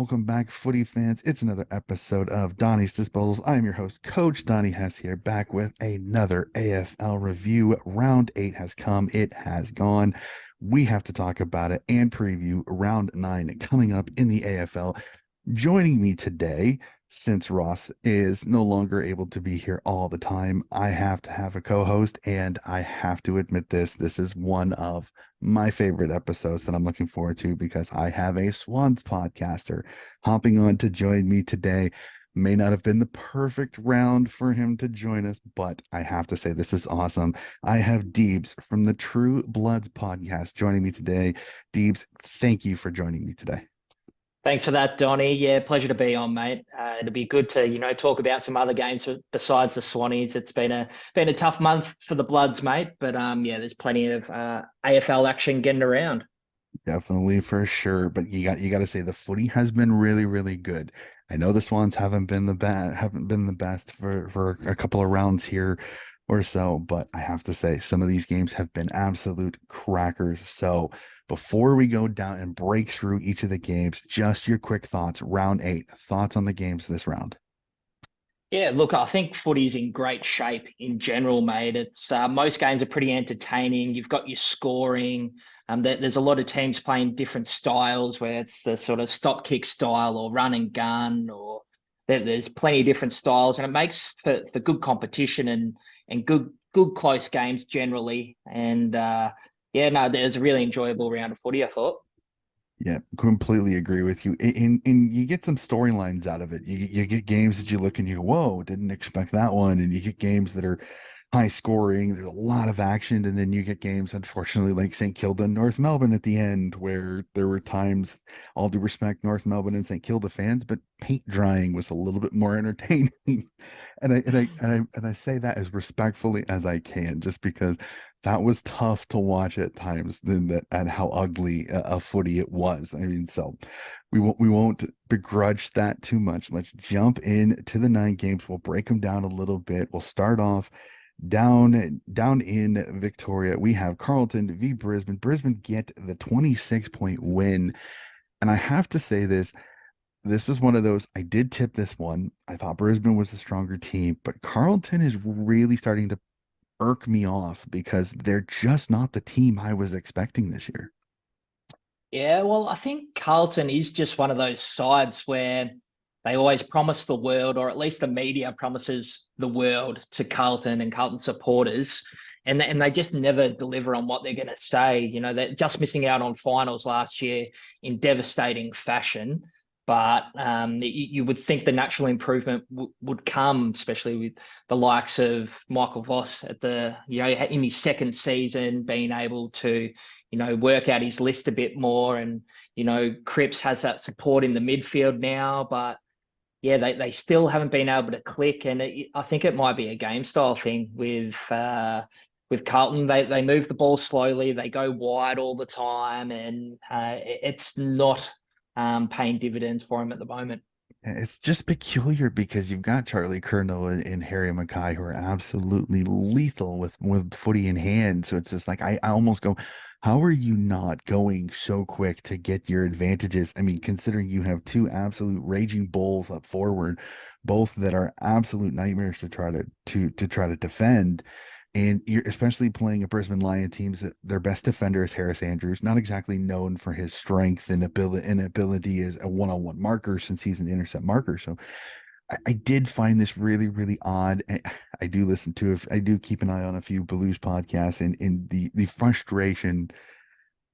welcome back, footy fans. It's another episode of Donnie's Disposals. I am your host, Coach Donnie Hess here, back with another AFL review. Round 8 has come, it has gone. We have to talk about it and preview round 9 coming up in the AFL. Joining me today, since Ross is no longer able to be here all the time, I have to have a co-host, and I have to admit this is one of my favorite episodes that I'm looking forward to because I have a Swans podcaster hopping on to join me today. May not have been the perfect round for him to join us, but I have to say this is awesome. I have Deebs from the True Bloods podcast joining me today. Deebs, thank you for joining me today. Thanks for that, Donnie. Yeah, pleasure to be on, mate. It'll be good to, talk about some other games besides the Swannies. It's been a tough month for the Bloods, mate. But yeah, there's plenty of AFL action getting around. Definitely for sure. But you got to say the footy has been really, really good. I know the Swans haven't been the best for a couple of rounds here or so, but I have to say some of these games have been absolute crackers. So before we go down and break through each of the games, just your quick thoughts, round 8, thoughts on the games this round. Yeah, look, I think footy's in great shape in general, mate. It's most games are pretty entertaining. You've got your scoring. There's a lot of teams playing different styles, where it's the sort of stop kick style or run and gun, or there's plenty of different styles, and it makes for good competition and good close games generally. And yeah, no, there's a really enjoyable round of footy, I thought. Yeah, completely agree with you. And you get some storylines out of it. You get games that you look and you go, whoa, didn't expect that one. And you get games that are high scoring. There's a lot of action. And then you get games, unfortunately, like St. Kilda and North Melbourne at the end, where there were times, all due respect, North Melbourne and St. Kilda fans, but paint drying was a little bit more entertaining. And I say that as respectfully as I can, just because that was tough to watch at times than that and how ugly a footy it was. I mean, so we won't begrudge that too much. Let's jump into the 9 games. We'll break them down a little bit. We'll start off down in Victoria. We have Carlton v Brisbane. Brisbane get the 26-point win. And I have to say this was one of those. I did tip this one. I thought Brisbane was the stronger team, but Carlton is really starting to irk me off because they're just not the team I was expecting this year. Yeah, well, I think Carlton is just one of those sides where they always promise the world, or at least the media promises the world to Carlton and Carlton supporters, and they just never deliver on what they're going to say. They're just missing out on finals last year in devastating fashion. But you would think the natural improvement would come, especially with the likes of Michael Voss at in his second season, being able to work out his list a bit more. And, Cripps has that support in the midfield now, but yeah, they still haven't been able to click. And I think it might be a game style thing with Carlton. They move the ball slowly, they go wide all the time, and it's not paying dividends for him at the moment. It's just peculiar because you've got Charlie Curnow and Harry Mackay who are absolutely lethal with footy in hand. So it's just like I almost go, how are you not going so quick to get your advantages? I mean, considering you have two absolute raging bulls up forward, both that are absolute nightmares to try to defend. And you're especially playing a Brisbane Lion teams that their best defender is Harris Andrews, not exactly known for his strength and ability as a one-on-one marker since he's an intercept marker. So I did find this really, really odd. I do listen to if I do keep an eye on a few Blues podcasts, and the frustration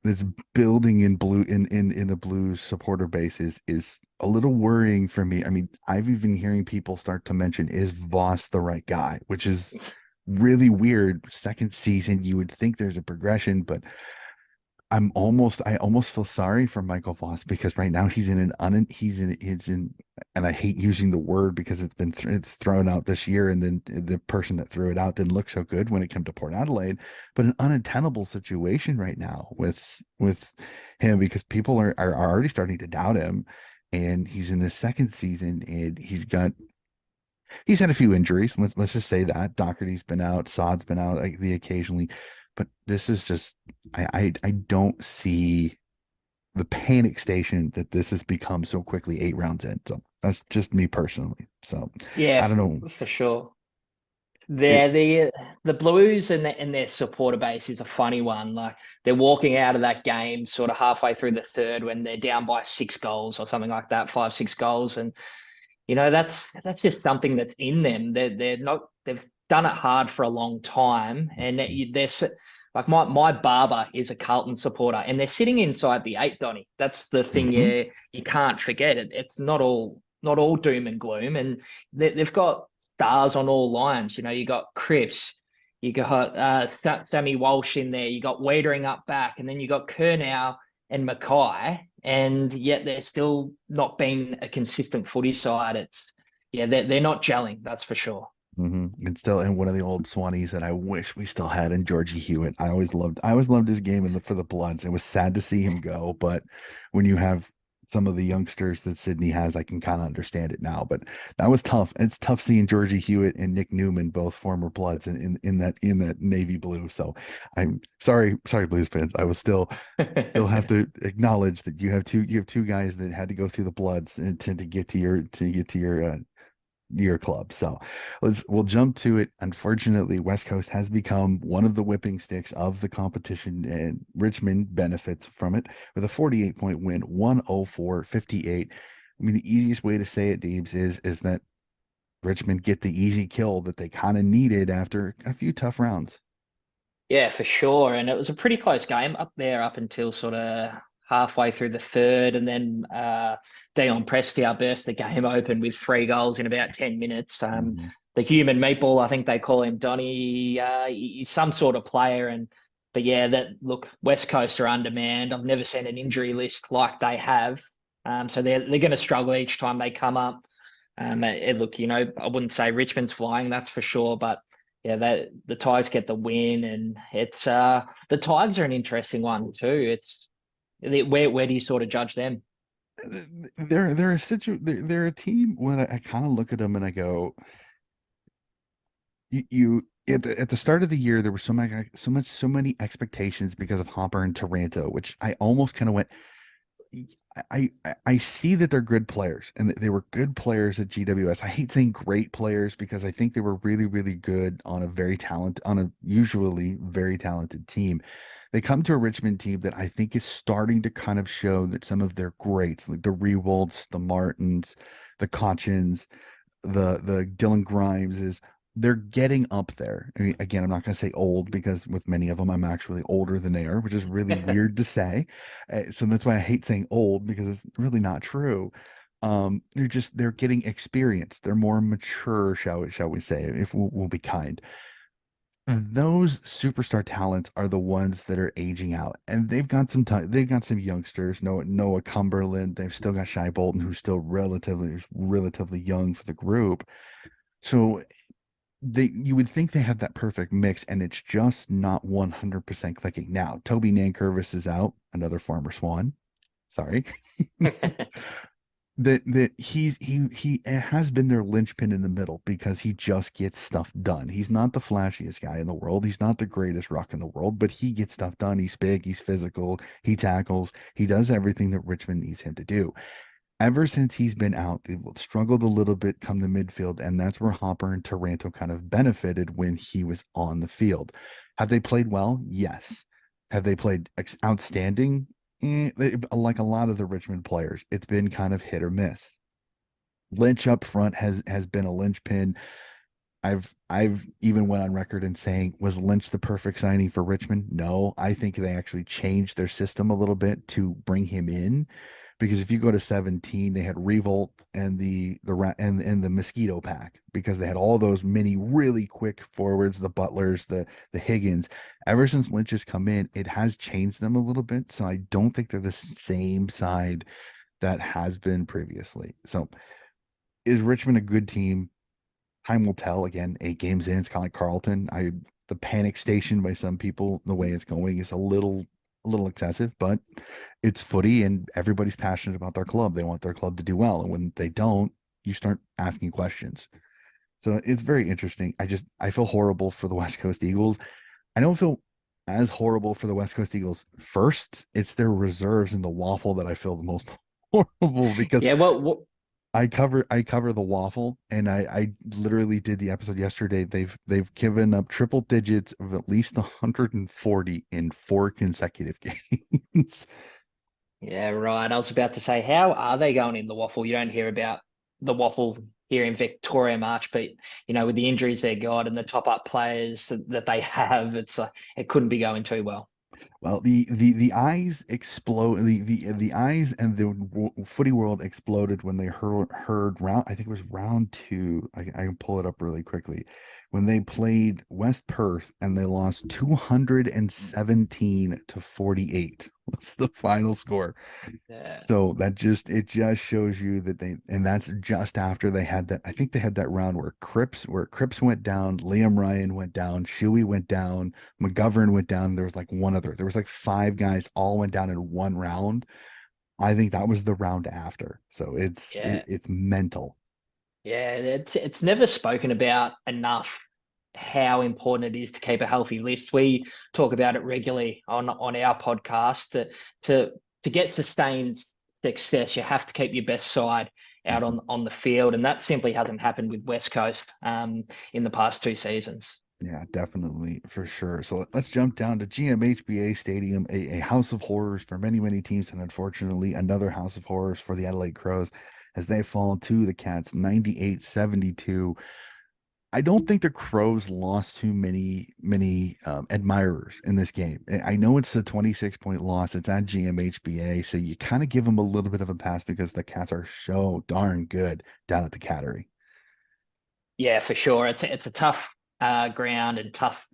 that's building in the Blues supporter base is a little worrying for me. I mean, I've even hearing people start to mention, is Voss the right guy, which is really weird. Second season, you would think there's a progression, but I almost feel sorry for Michael Voss because right now he's in, and I hate using the word because it's thrown out this year, and then the person that threw it out didn't look so good when it came to Port Adelaide, but an untenable situation right now with him because people are already starting to doubt him, and he's in his second season and he's had a few injuries. Let's just say that Doherty's been out, Sod's been out, occasionally, but this is just I don't see the panic station that this has become so quickly 8 rounds in. So that's just me personally. So Yeah, I don't know. for sure. It, The Blues and their supporter base is a funny one. Like they're walking out of that game sort of halfway through the third when they're down by 6 goals or something like that, 5, 6 goals, and that's just something that's in them. They're not they've done it hard for a long time, and like my barber is a Carlton supporter, and they're sitting inside the eight, Donny. That's the thing Mhm. you can't forget. It's not all doom and gloom, and they've got stars on all lines. You got Cripps, you got Sammy Walsh in there, you got Wadering up back, and then you got Kurnow and Mackay, and yet they're still not being a consistent footy side. They're not gelling, that's for sure. And still, and one of the old Swannies that I wish we still had in Georgie Hewitt. I always loved his game for the Bloods. It was sad to see him go, but when you have some of the youngsters that Sydney has, I can kind of understand it now. But that was tough. It's tough seeing Georgie Hewitt and Nick Newman, both former Bloods, in that navy blue. So I'm sorry, Blues fans. I will still have to acknowledge that you have two guys that had to go through the Bloods and to get to your club. So we'll jump to it. Unfortunately, West Coast has become one of the whipping sticks of the competition, and Richmond benefits from it with a 48-point win, 104-58. I mean, the easiest way to say it, Deebs, is that Richmond get the easy kill that they kind of needed after a few tough rounds. Yeah, for sure. And it was a pretty close game up there up until sort of halfway through the third. And then Dion Prestia burst the game open with 3 goals in about 10 minutes. Mhm. The human meatball, I think they call him Donnie. He's some sort of player. But yeah, West Coast are undermanned. I've never seen an injury list like they have. So they're going to struggle each time they come up. Look, I wouldn't say Richmond's flying, that's for sure, but yeah, the Tigers get the win, and it's the Tigers are an interesting one too. Where do you sort of judge them? They're a team when I kind of look at them and I go, you at the start of the year there was so many expectations because of Hopper and Taranto, which I almost kind of went, I see that they're good players and that they were good players at GWS. I hate saying great players because I think they were really, really good on a usually very talented team. They come to a Richmond team that I think is starting to kind of show that some of their greats, like the Rewolds, the Martins, the Conchins, the Dylan Grimes, is they're getting up there. I mean, again, I'm not going to say old because with many of them, I'm actually older than they are, which is really weird to say. So that's why I hate saying old because it's really not true. They're getting experience. They're more mature, shall we say, if we'll be kind. Those superstar talents are the ones that are aging out, and they've got some time. They've got some youngsters. Noah Cumberland. They've still got Shy Bolton, who's still relatively young for the group. So you would think they have that perfect mix, and it's just not 100% clicking. Now, Toby Nankervis is out, another former Swan. Sorry. That he has been their linchpin in the middle because he just gets stuff done. He's not the flashiest guy in the world. He's not the greatest rock in the world, but he gets stuff done. He's big, he's physical, he tackles, he does everything that Richmond needs him to do. Ever since he's been out, they've struggled a little bit come the midfield, and that's where Hopper and Taranto kind of benefited when he was on the field. Have they played well? Yes. Have they played outstanding? Like a lot of the Richmond players, it's been kind of hit or miss. Lynch up front has been a linchpin. I've even went on record in saying, was Lynch the perfect signing for Richmond? No, I think they actually changed their system a little bit to bring him in, because if you go to 17, they had Revolt and and the Mosquito Pack, because they had all those mini really quick forwards, the Butlers, the Higgins. Ever since Lynch has come in, it has changed them a little bit. So I don't think they're the same side that has been previously. So is Richmond a good team? Time will tell. Again, 8 games in, it's kind of like Carlton. The panic station by some people, the way it's going is a little excessive, but it's footy and everybody's passionate about their club. They want their club to do well. And when they don't, you start asking questions. So it's very interesting. I feel horrible for the West Coast Eagles. I don't feel as horrible for the West Coast Eagles. First, it's their reserves in the waffle that I feel the most horrible because Yeah, well, I cover the waffle, and I literally did the episode yesterday. They've given up triple digits of at least 140 in 4 consecutive games. yeah, right. I was about to say, how are they going in the waffle? You don't hear about the waffle here in Victoria much, but with the injuries they got and the top up players that they have, it couldn't be going too well. Well, the eyes explode. The eyes and the footy world exploded when they heard round. I think it was round two. I can pull it up really quickly. When they played West Perth and they lost 217 to 48. What's the final score? Yeah, So it just shows you that and that's just after they had that. I think they had that round where Cripps went down, Liam Ryan went down, Shuey went down, McGovern went down. There was like one other. There was like five guys all went down in one round. I think that was the round after. So yeah, it's mental. yeah. It's never spoken about enough how important it is to keep a healthy list. We talk about it regularly on our podcast that to to get sustained success, you have to keep your best side out Mhm. on the field, and that simply hasn't happened with West Coast in the past 2 seasons. Yeah, definitely for sure. So let's jump down to GMHBA Stadium, a house of horrors for many, many teams, and unfortunately another house of horrors for the Adelaide Crows as they fall to the Cats 98-72. I don't think the Crows lost too many admirers in this game. I know it's a 26-point loss. It's at GMHBA, so you kind of give them a little bit of a pass because the Cats are so darn good down at the Cattery. Yeah, for sure. It's a tough ground and tough,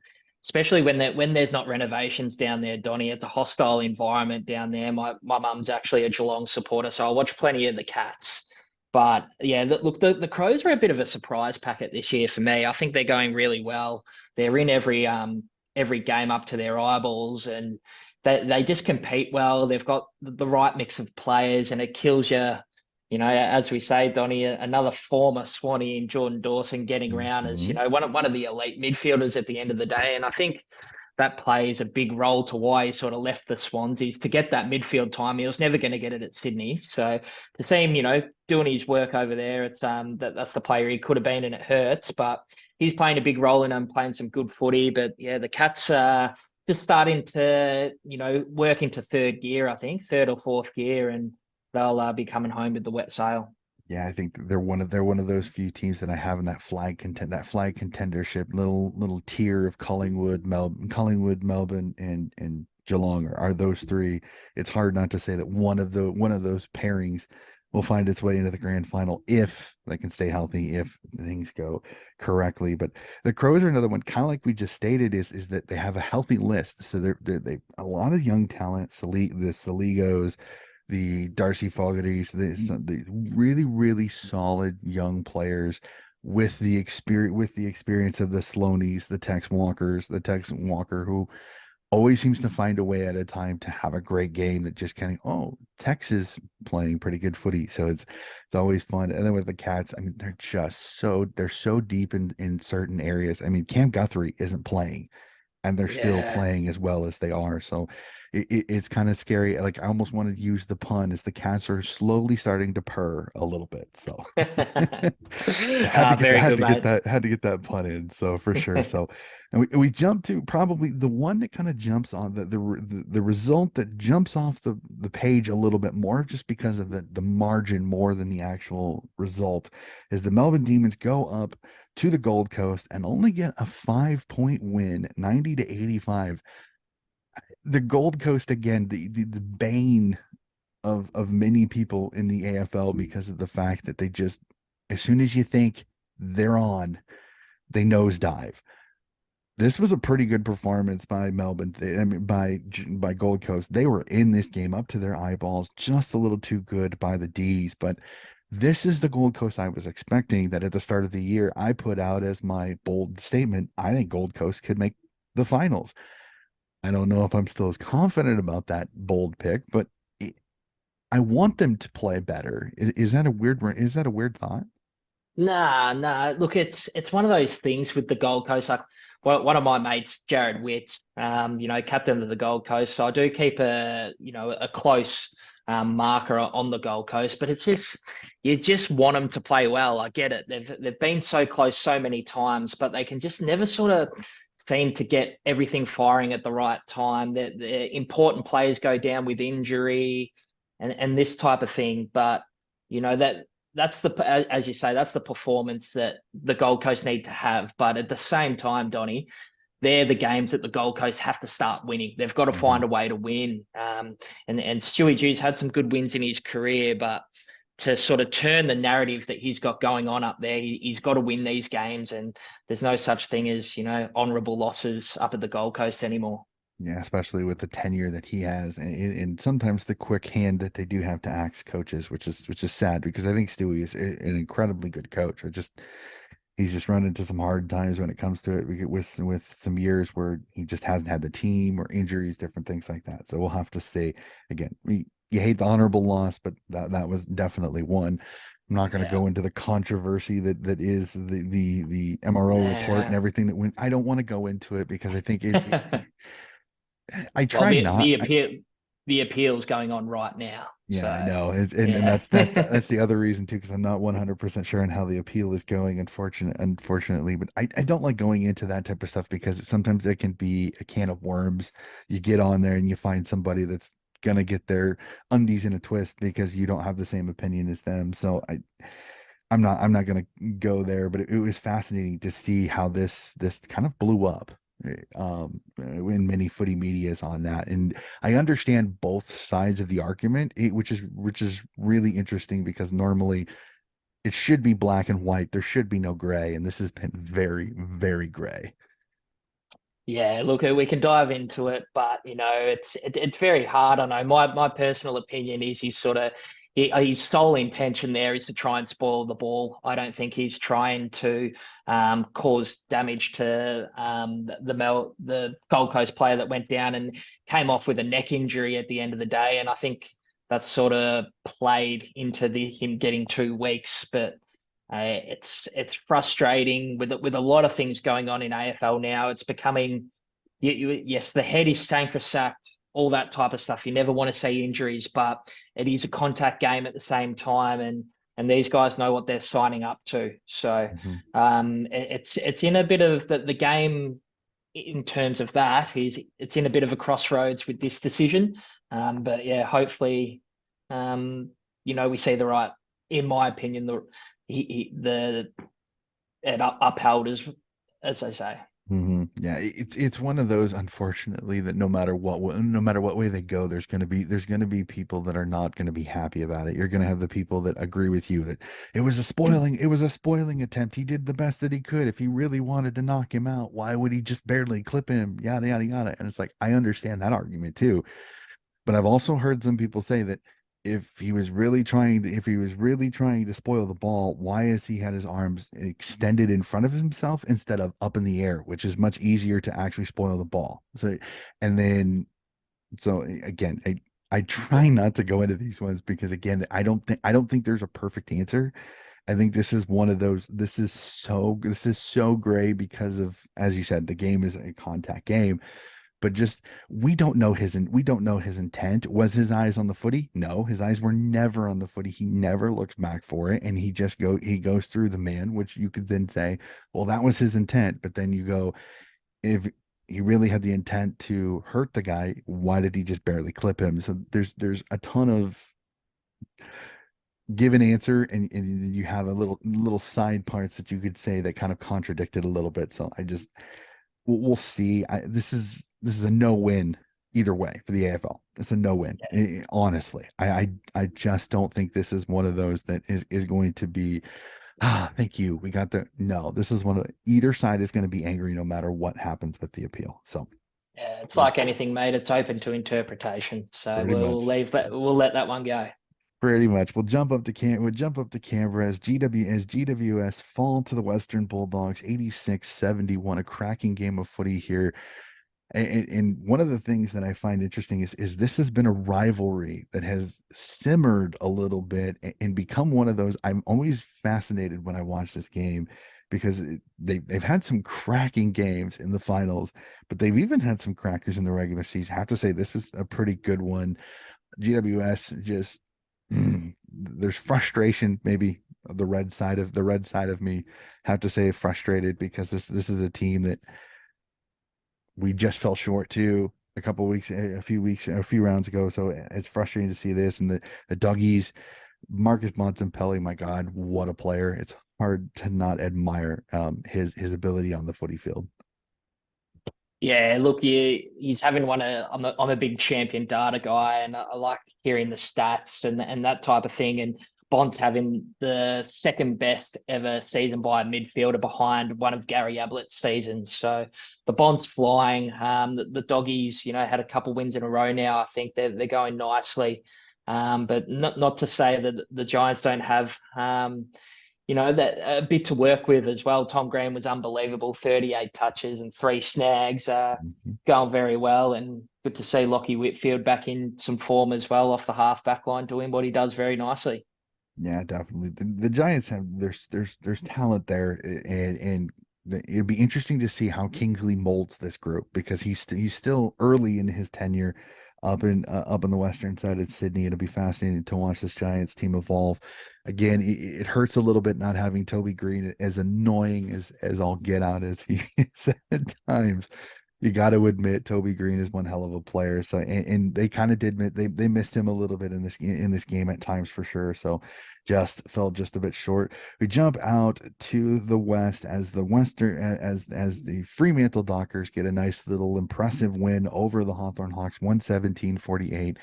especially when there's not renovations down there, Donnie. It's a hostile environment down there. My mum's actually a Geelong supporter, so I watch plenty of the Cats. But yeah, look, the Crows are a bit of a surprise packet this year for me. I think they're going really well. They're in every game up to their eyeballs, and they just compete well. They've got the right mix of players, and it kills you. As we say, Donny, another former Swanee in Jordan Dawson getting around as, Mhm. one of the elite midfielders at the end of the day. And I think that plays a big role to why he sort of left the Swans is to get that midfield time. He was never going to get it at Sydney. So to see him, doing his work over there, it's that's the player he could have been and it hurts. But he's playing a big role in him, playing some good footy. But yeah, the Cats are just starting to, work into third gear, I think, third or fourth gear. And they'll be coming home with the wet sail. Yeah, I think they're one of those few teams that I have in that flag contendership little tier of Collingwood, Melbourne, and Geelong are those three. It's hard not to say that one of those pairings will find its way into the grand final if they can stay healthy, if things go correctly. But the Crows are another one, kind of like we just stated, is that they have a healthy list. So they a lot of young talent, the Saligos, the Darcy Fogarty's, the really, really solid young players with the experience of the Sloanies, the Tex Walker, who always seems to find a way at a time to have a great game that just kind of, oh, Tex is playing pretty good footy. So it's always fun. And then with the Cats, I mean, they're so deep in certain areas. I mean, Cam Guthrie isn't playing and they're still Yeah. playing as well as they are. So it's kind of scary. Like I almost want to use the pun as the cats are slowly starting to purr a little bit. So had to get that Very had good, to get mate. that had to get that pun in. So for sure. So and we jump to probably the one that kind of jumps on the result that jumps off the page a little bit more just because of the margin more than the actual result is the Melbourne Demons go up to the Gold Coast and only get a 5-point win, 90-85. The Gold Coast again, the bane of many people in the AFL because of the fact that they just as soon as you think they're on, they nosedive. This was a pretty good performance by Melbourne. I mean, by Gold Coast. They were in this game up to their eyeballs, just a little too good by the D's. But this is the Gold Coast I was expecting. That at the start of the year, I put out as my bold statement. I think Gold Coast could make the finals. I don't know if I'm still as confident about that bold pick, but it, I want them to play better. Is that a weird? Is that a weird thought? Nah, nah. Look, it's one of those things with the Gold Coast. Like one of my mates, Jared Witt, captain of the Gold Coast. So I do keep a close marker on the Gold Coast, but it's just you just want them to play well. I get it. They've been so close so many times, but they can just never sort of seem to get everything firing at the right time. The important players go down with injury and this type of thing. But that's as you say, that's the performance that the Gold Coast need to have. But at the same time, Donnie, they're the games that the Gold Coast have to start winning. They've got to Mm-hmm. find a way to win. And Stewie Jew's had some good wins in his career, but to sort of turn the narrative that he's got going on up there, he's got to win these games. And there's no such thing as, honourable losses up at the Gold Coast anymore. Yeah, especially with the tenure that he has, and sometimes the quick hand that they do have to axe coaches, which is sad because I think Stewie is an incredibly good coach. He's just run into some hard times when it comes to it. We get with some years where he just hasn't had the team or injuries, different things like that. So we'll have to say again, you hate the honorable loss, but that was definitely one. I'm not going to Yeah. go into the controversy that is the MRO report and Yeah. everything that went. I don't want to go into it because I think I Well, try the not. the appeal the appeal's going on right now. Yeah, I So know. And yeah. that's the other reason too, because I'm not 100% sure on how the appeal is going, unfortunately. But I don't like going into that type of stuff because sometimes it can be a can of worms. You get on there and you find somebody that's gonna get their undies in a twist because you don't have the same opinion as them. So I'm not gonna go there, but it was fascinating to see how this kind of blew up. In many footy medias on that, and I understand both sides of the argument, which is really interesting because normally it should be black and white. There should be no gray, and this has been very, very gray. Yeah, look, we can dive into it, but it's very hard. I know my personal opinion is his sole intention there is to try and spoil the ball. I don't think he's trying to cause damage to the Gold Coast player that went down and came off with a neck injury at the end of the day, and I think that's sort of played into the him getting 2 weeks, but. It's frustrating with a lot of things going on in AFL now. It's becoming, yes, the head is sacrosanct, all that type of stuff. You never want to see injuries, but it is a contact game at the same time, and these guys know what they're signing up to. So Mhm. it's in a bit of the game in terms of that is it's in a bit of a crossroads with this decision. But yeah, hopefully, we see the right, in my opinion, the it upheld as I say. Yeah, it's one of those, unfortunately, that no matter what way they go, there's gonna be people that are not gonna be happy about it. You're gonna have the people that agree with you that it was a spoiling attempt. He did the best that he could. If he really wanted to knock him out, why would he just barely clip him? Yada yada yada. And it's like I understand that argument too. But I've also heard some people say that if he was really trying to spoil the ball, why has he had his arms extended in front of himself instead of up in the air, which is much easier to actually spoil the ball. So, and then again, I try not to go into these ones because again, I don't think there's a perfect answer. I think this is one of those. This is so gray because of, as you said, the game is a contact game, but just we don't know his intent. Was his eyes on the footy? No, his eyes were never on the footy. He never looks back for it, and he goes through the man, which you could then say, well, that was his intent. But then you go, if he really had the intent to hurt the guy, why did he just barely clip him? So there's a ton of give an answer, and you have a little side parts that you could say that kind of contradict it a little bit. So we'll see. This is a no win either way for the AFL. It's a no win. Honestly, I just don't think this is one of those that is going to be. Thank you. We got the no. This is one of either side is going to be angry no matter what happens with the appeal. So Yeah, it's we'll like anything, mate. It's open to interpretation. So pretty we'll much. leave that. We'll let that one go. Pretty much. We'll jump up to Canberra as GWS fall to the Western Bulldogs 86-71. A cracking game of footy here. And one of the things that I find interesting is this has been a rivalry that has simmered a little bit and become one of those. I'm always fascinated when I watch this game because they've had some cracking games in the finals, but they've even had some crackers in the regular season. I have to say this was a pretty good one. GWS just there's frustration, maybe the red side of me have to say frustrated because this is a team that we just fell short to a couple weeks, a few rounds ago. So it's frustrating to see this and the doggies, Marcus Bontempelli, my God, what a player! It's hard to not admire his ability on the footy field. Yeah, look, he's having one of I'm a big champion data guy, and I like hearing the stats and that type of thing. And Bond's having the second best ever season by a midfielder behind one of Gary Ablett's seasons. So the Bond's flying. The doggies, had a couple wins in a row now. I think they're going nicely. But not to say that the Giants don't have that a bit to work with as well. Tom Green was unbelievable, 38 touches and 3 snags, Mhm. going very well. And good to see Lockie Whitfield back in some form as well off the half back line, doing what he does very nicely. Yeah, definitely. The Giants have there's talent there, and it'd be interesting to see how Kingsley molds this group because he's still early in his tenure up in the western side of Sydney. It'll be fascinating to watch this Giants team evolve. Again, it hurts a little bit not having Toby Green, as annoying as all get out as he is at times. You got to admit Toby Green is one hell of a player. So and they kind of did they missed him a little bit in this game at times for sure. So just fell just a bit short. We jump out to the west as the Western as the Fremantle Dockers get a nice little impressive win over the Hawthorn Hawks 117-48.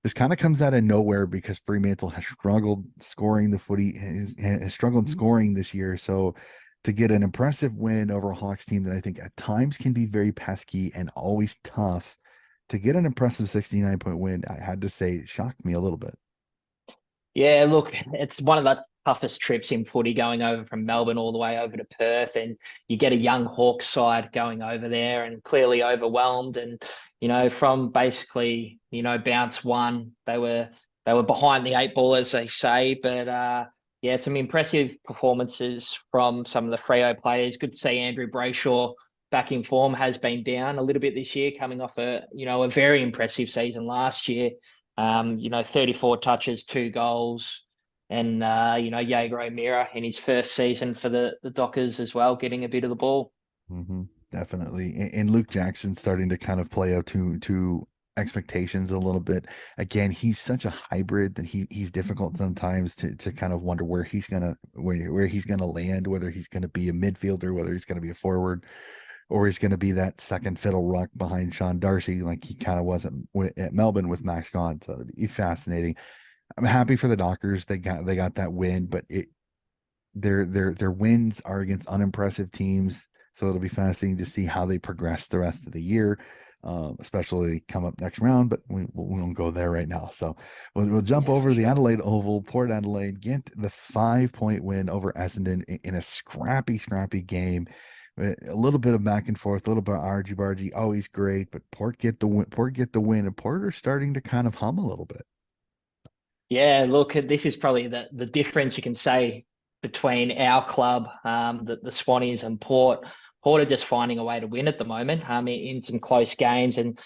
This kind of comes out of nowhere because Fremantle has struggled scoring the footy, has struggled scoring this year. So to get an impressive win over a Hawks team that I think at times can be very pesky and always tough, to get an impressive 69-point win, I had to say it shocked me a little bit. Yeah, look, it's one of the toughest trips in footy going over from Melbourne all the way over to Perth. And you get a young Hawks side going over there and clearly overwhelmed. And, from basically, bounce one, they were behind the 8 ball, as they say. But yeah, some impressive performances from some of the Freo players. Good to see Andrew Brayshaw back in form, has been down a little bit this year, coming off a very impressive season last year. 34 touches, 2 goals. And, Jaeger O'Meara in his first season for the Dockers as well, getting a bit of the ball. Definitely. And Luke Jackson starting to kind of play up to expectations a little bit. Again, he's such a hybrid that he's difficult sometimes to kind of wonder where he's gonna land, whether he's gonna be a midfielder, whether he's gonna be a forward, or he's gonna be that second fiddle ruck behind Sean Darcy, like he kind of was at Melbourne with Max Gawn. So it'd be fascinating. I'm happy for the Dockers. They got that win, but their wins are against unimpressive teams, so it'll be fascinating to see how they progress the rest of the year, especially come up next round. But we won't go there right now. So we'll jump Yeah, for over the sure. Adelaide Oval. Port Adelaide get the 5-point win over Essendon in a scrappy game. A little bit of back and forth, a little bit of argy bargy, always great. But Port get the win. Port get the win, and Port are starting to kind of hum a little bit. Yeah, look, this is probably the difference you can say between our club, the Swannies and Port. Port are just finding a way to win at the moment, in some close games, and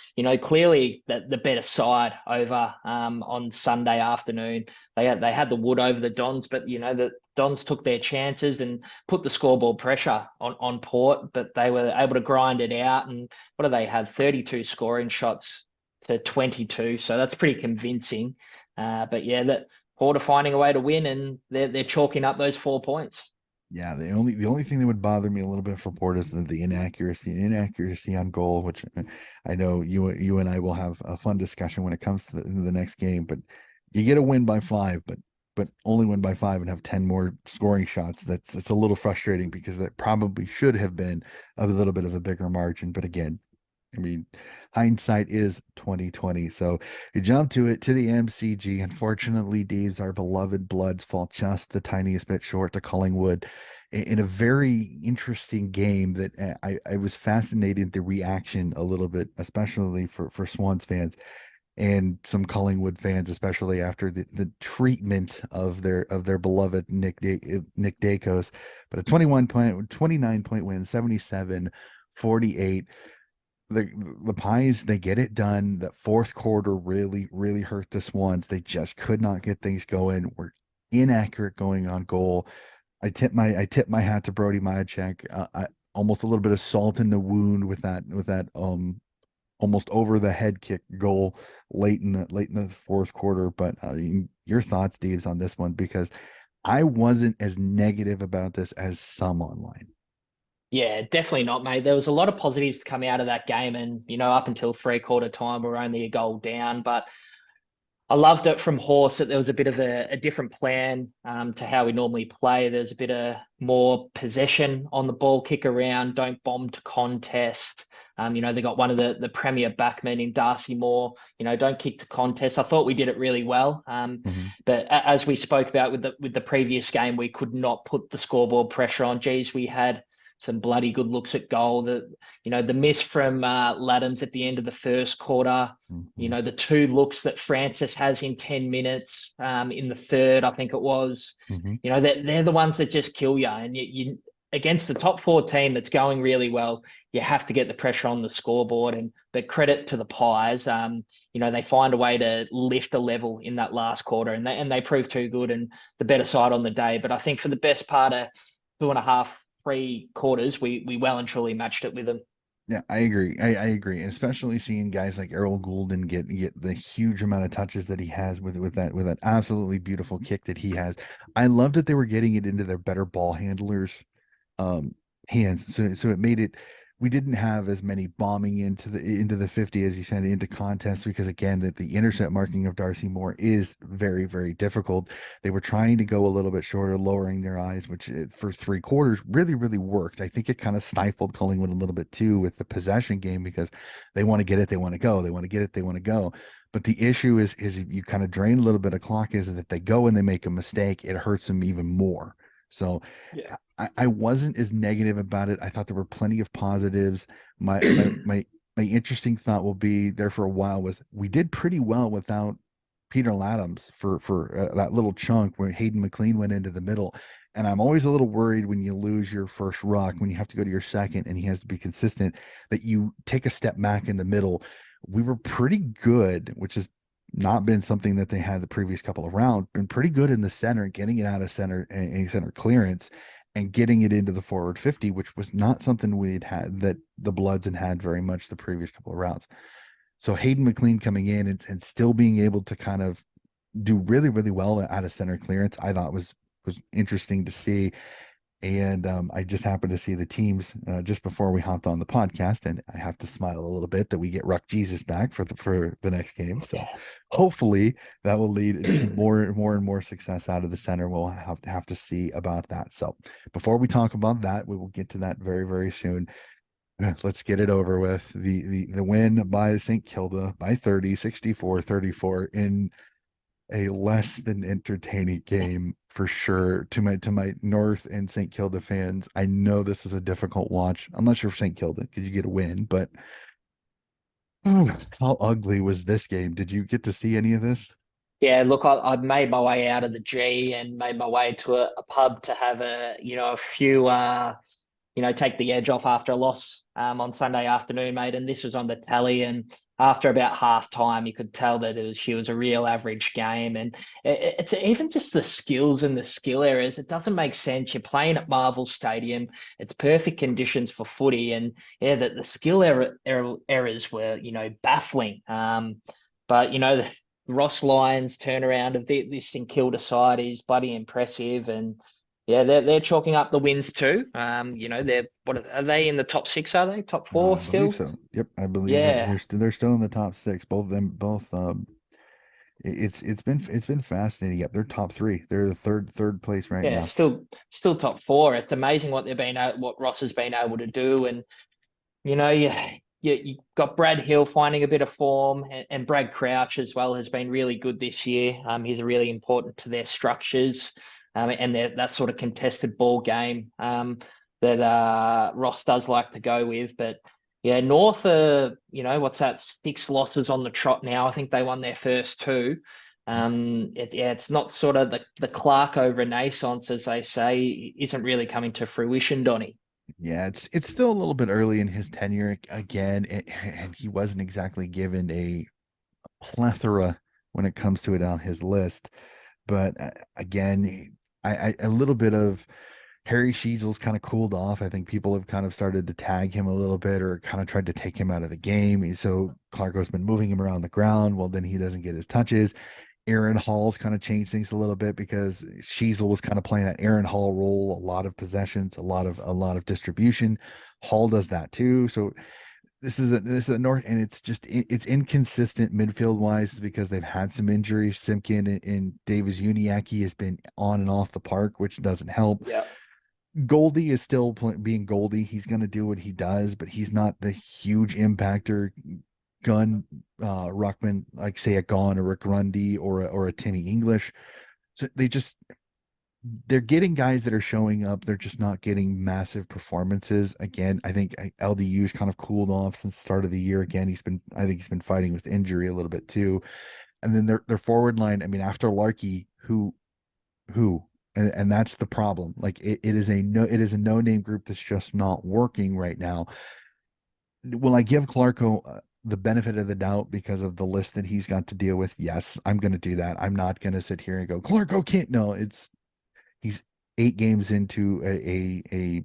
clearly the better side over on Sunday afternoon. They had the wood over the Dons, but the Dons took their chances and put the scoreboard pressure on Port, but they were able to grind it out. And what do they have? 32 scoring shots to 22, so that's pretty convincing. But yeah, that Port are finding a way to win, and they're chalking up those 4 points. Yeah, the only thing that would bother me a little bit for Port is the inaccuracy on goal, which I know you and I will have a fun discussion when it comes to the next game. But you get a win by 5, but only win by 5 and have 10 more scoring shots. That's a little frustrating because that probably should have been a little bit of a bigger margin. But again, I mean, hindsight is 2020. So you jump to the MCG. Unfortunately, Deebs, our beloved Bloods, fall just the tiniest bit short to Collingwood in a very interesting game that I was fascinated the reaction a little bit, especially for Swans fans. and some Collingwood fans, especially after the treatment of their beloved Nick Dacos. But a 29 point win, 77-48. The the Pies, they get it done. The fourth quarter really hurt the Swans. They just could not get things going. Were inaccurate going on goal. I tip my hat to Brody Majacek. Almost a little bit of salt in the wound with that almost over the head kick goal late in the fourth quarter. But your thoughts, Deebs, on this one, because I wasn't as negative about this as some online. Yeah, definitely not, mate. There was a lot of positives to come out of that game, and up until three-quarter time, we we're only a goal down. But I loved it from Horse that there was a bit of a different plan to how we normally play. There's a bit of more possession on the ball, kick around, don't bomb to contest. They got one of the premier backmen in Darcy Moore. Don't kick to contest. I thought we did it really well. Mhm, But as we spoke about with the previous game, we could not put the scoreboard pressure on. Geez, we had some bloody good looks at goal. The miss from Laddams at the end of the first quarter. mhm, The two looks that Francis has in 10 minutes in the third, I think it was. mhm. They're the ones that just kill you. And you against the top four team that's going really well, you have to get the pressure on the scoreboard. But credit to the Pies, they find a way to lift a level in that last quarter, and they prove too good and the better side on the day. But I think for the best part of two and a half, 3 quarters, we well and truly matched it with them. Yeah, I agree. I agree, and especially seeing guys like Errol Goulden get the huge amount of touches that he has with that absolutely beautiful kick that he has. I love that they were getting it into their better ball handlers um hands. So it made it, we didn't have as many bombing into the 50 as you said into contests, because again that the intercept marking of Darcy Moore is very difficult. They were trying to go a little bit shorter, lowering their eyes, which for three quarters really worked. I think it kind of stifled Collingwood a little bit too with the possession game, because they want to get it, they want to go, they want to get it, they want to go. But the issue is you kind of drain a little bit of clock, is that they go and they make a mistake, it hurts them even more. So Yeah. I wasn't as negative about it. I thought there were plenty of positives. My interesting thought will be there for a while was we did pretty well without Peter Laddams for that little chunk where Hayden McLean went into the middle. And I'm always a little worried when you lose your first rock, when you have to go to your second and he has to be consistent, that you take a step back in the middle. We were pretty good, which has not been something that they had the previous couple of rounds, been pretty good in the center, getting it out of center and center clearance and getting it into the forward 50, which was not something we'd had that the Bloods had very much the previous couple of rounds. So Hayden McLean coming in and still being able to kind of do really well out of center clearance, I thought was interesting to see. And I just happened to see the teams just before we hopped on the podcast, and I have to smile a little bit that we get Ruck Jesus back for the next game. So hopefully that will lead to more and more success out of the center. We'll have to see about that. So before we talk about that, we will get to that very soon. Let's get it over with. The win by St. Kilda by 30, 64-34 in a less than entertaining game for sure. To my North and St. Kilda fans, I know this was a difficult watch. I'm not sure if St. Kilda could you get a win, but oh, how ugly was this game? Did you get to see any of this? Yeah, look, I'd made my way out of the G and made my way to a pub to have a few, take the edge off after a loss on Sunday afternoon, mate. And this was on the tally. And after about half time, you could tell that she was a real average game. And it's even just the skills and the skill areas. It doesn't make sense. You're playing at Marvel Stadium. It's perfect conditions for footy. And yeah, the skill errors were, baffling. But, Ross Lyons turnaround of this St Kilda side is bloody impressive, and yeah, they're chalking up the wins too. They're what are they in the top six? Are they top four I believe still? so. Yep, I believe Yeah, they're still in the top six. Both of them, both. It's been fascinating. Yep, they're top three. They're the third place right yeah, now. still top four. It's amazing what Ross has been able to do, and you know you. You got Brad Hill finding a bit of form, and Brad Crouch as well has been really good this year. He's really important to their structures, and that sort of contested ball game that Ross does like to go with. But Yeah, North what's that? 6 losses on the trot now. I think they won their first two. It's not sort of the Clarko renaissance, as they say, isn't really coming to fruition, Donnie. Yeah, it's still a little bit early in his tenure again, and he wasn't exactly given a plethora when it comes to it on his list. But again, a little bit of Harry Sheezel's kind of cooled off. I think people have kind of started to tag him a little bit or kind of tried to take him out of the game. So Clarko's been moving him around the ground. Well, then he doesn't get his touches. Aaron Hall's kind of changed things a little bit because Sheezel was kind of playing that Aaron Hall role, a lot of possessions, a lot of distribution. Hall does that too. So this is a North, and it's inconsistent midfield wise because they've had some injuries. Simkin and Davis Uniacke has been on and off the park, which doesn't help. Yeah. Goldie is still being Goldie. He's going to do what he does, but he's not the huge impactor gun ruckman like say a Gone or Rick Grundy or a Timmy English. So they're getting guys that are showing up. They're just not getting massive performances. Again, I think LDU's kind of cooled off since the start of the year. Again, I think he's been fighting with injury a little bit too. And then their forward line, I mean, after Larkey, who and that's the problem. Like it is a no name group that's just not working right now. Will I give Clarko the benefit of the doubt because of the list that he's got to deal with? Yes, I'm going to do that. I'm not going to sit here and go Clarko can't. No, it's he's 8 games into a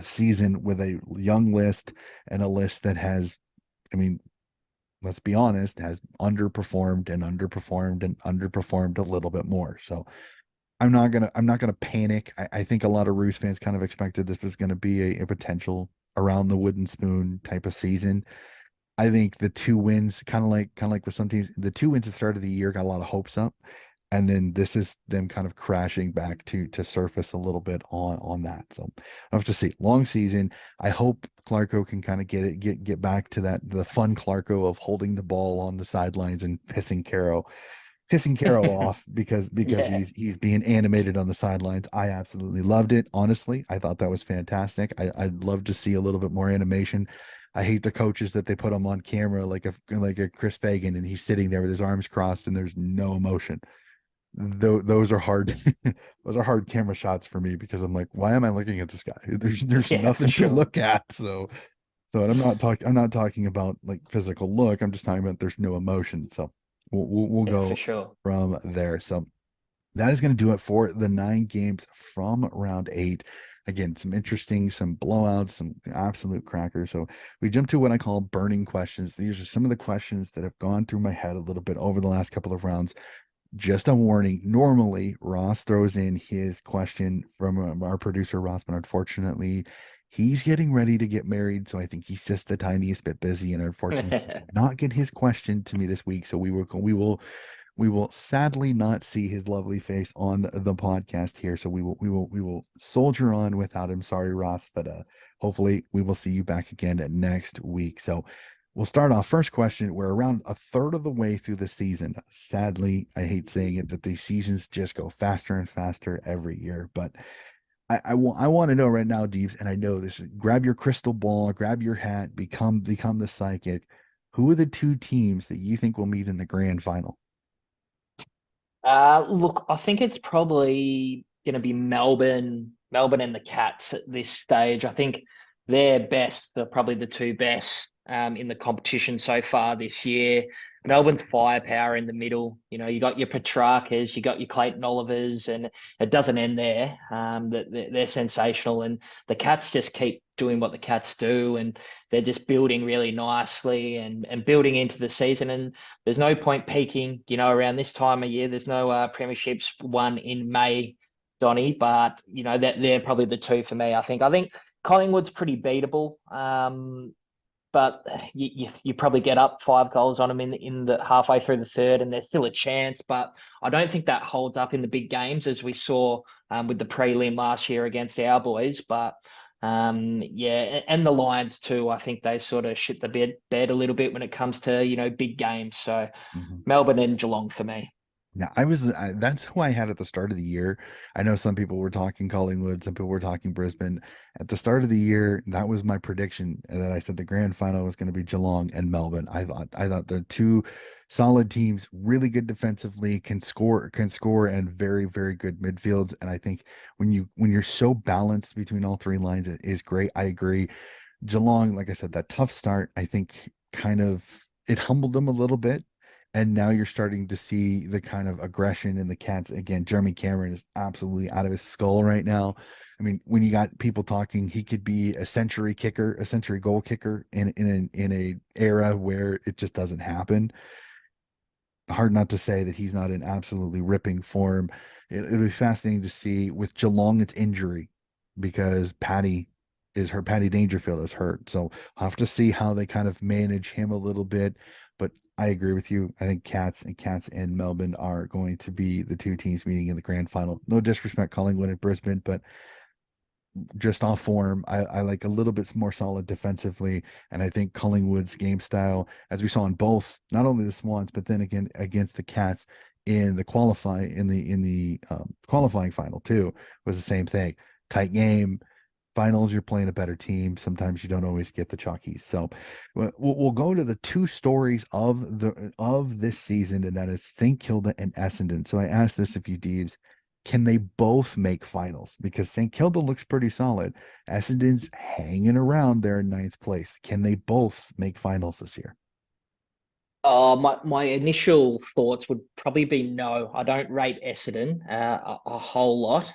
season with a young list and a list that has, I mean, let's be honest, has underperformed and underperformed and underperformed a little bit more. So I'm not gonna panic. I think a lot of Roos fans kind of expected this was gonna be a potential around the wooden spoon type of season. I think the 2 wins, kind of like with some teams, the 2 wins at the start of the year got a lot of hopes up, and then this is them kind of crashing back to surface a little bit on that. So I have to see. Long season. I hope Clarko can kind of get back to that the fun Clarko of holding the ball on the sidelines and pissing Carroll off because Yeah, he's being animated on the sidelines. I absolutely loved it. Honestly, I thought that was fantastic. I'd love to see a little bit more animation. I hate the coaches that they put him on camera like a Chris Fagan and he's sitting there with his arms crossed and there's no emotion. Those are hard. Those are hard camera shots for me because I'm like, why am I looking at this guy? There's yeah, for nothing to sure. look at. So and I'm not talking about like physical look. I'm just talking about there's no emotion. So we'll Yeah, for go sure. from there. So that is going to do it for the 9 games from round 8. Again, some blowouts, some absolute crackers. So we jump to what I call burning questions. These are some of the questions that have gone through my head a little bit over the last couple of rounds. Just a warning. Normally, Ross throws in his question from our producer, Ross, but unfortunately, he's getting ready to get married. So I think he's just the tiniest bit busy. And unfortunately, he did not get his question to me this week. So we will sadly not see his lovely face on the podcast here. So we will soldier on without him. Sorry, Ross, but hopefully we will see you back again next week. So we'll start off. First question. We're around a third of the way through the season. Sadly, I hate saying it that the seasons just go faster and faster every year. But I want to know right now, Deebs, and I know this. Grab your crystal ball, grab your hat, become the psychic. Who are the 2 teams that you think will meet in the grand final? Look, I think it's probably going to be Melbourne and the Cats at this stage. I think they're best. They're probably the two best in the competition so far this year. Melbourne's firepower in the middle. You know, you got your Petrarcas, you got your Clayton Olivers, and it doesn't end there. They're sensational, and the Cats just keep doing what the Cats do, and they're just building really nicely and building into the season. And there's no point peaking, around this time of year. There's no premierships won in May, Donny, but that they're probably the two for me. I think Collingwood's pretty beatable. But you probably get up 5 goals on them in the halfway through the third, and there's still a chance. But I don't think that holds up in the big games as we saw with the prelim last year against our boys. But yeah, and the Lions too. I think they sort of shit the bed a little bit when it comes to big games. So Mhm. Melbourne and Geelong for me. Now, that's who I had at the start of the year. I know some people were talking Collingwood, some people were talking Brisbane. At the start of the year, that was my prediction, and that I said the grand final was going to be Geelong and Melbourne. I thought the two solid teams, really good defensively, can score, and very, very good midfields. And I think when you're so balanced between all three lines, it is great. I agree. Geelong, like I said, that tough start, I think kind of it humbled them a little bit. And now you're starting to see the kind of aggression in the Cats again. Jeremy Cameron is absolutely out of his skull right now. I mean, when you got people talking, he could be a century kicker, a century goal kicker in a era where it just doesn't happen. Hard not to say that he's not in absolutely ripping form. It'll be fascinating to see with Geelong its injury because Paddy Dangerfield is hurt. So I'll have to see how they kind of manage him a little bit. But I agree with you. I think Cats and Melbourne are going to be the two teams meeting in the grand final. No disrespect, Collingwood and Brisbane, but just off form. I like a little bit more solid defensively, and I think Collingwood's game style, as we saw in both, not only the Swans, but then again against the Cats in the qualifying final too, was the same thing. Tight game. Finals, you're playing a better team. Sometimes you don't always get the chalkies. So we'll go to the two stories of this season, and that is St. Kilda and Essendon. So I asked this of you, Deebs, can they both make finals? Because St. Kilda looks pretty solid. Essendon's hanging around there in ninth place. Can they both make finals this year? My initial thoughts would probably be no. I don't rate Essendon a whole lot.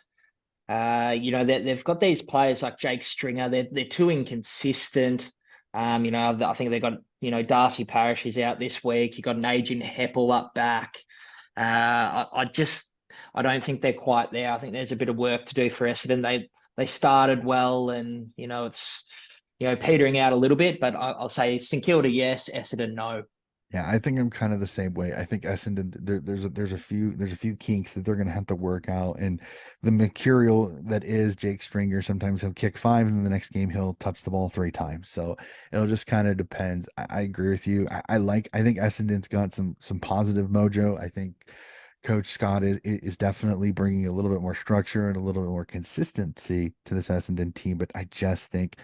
They've got these players like Jake Stringer. They're too inconsistent. I think they got Darcy Parish is out this week. You got an agent Heppel up back. I don't think they're quite there. I think there's a bit of work to do for Essendon. They started well, and it's petering out a little bit. But I'll say St Kilda yes, Essendon no. Yeah, I think I'm kind of the same way. I think Essendon there's a few kinks that they're gonna have to work out, and the mercurial that is Jake Stringer. Sometimes he'll kick five, and then the next game he'll touch the ball three times. So it'll just kind of depend. I agree with you. I think Essendon's got some positive mojo. I think Coach Scott is definitely bringing a little bit more structure and a little bit more consistency to this Essendon team. But I just think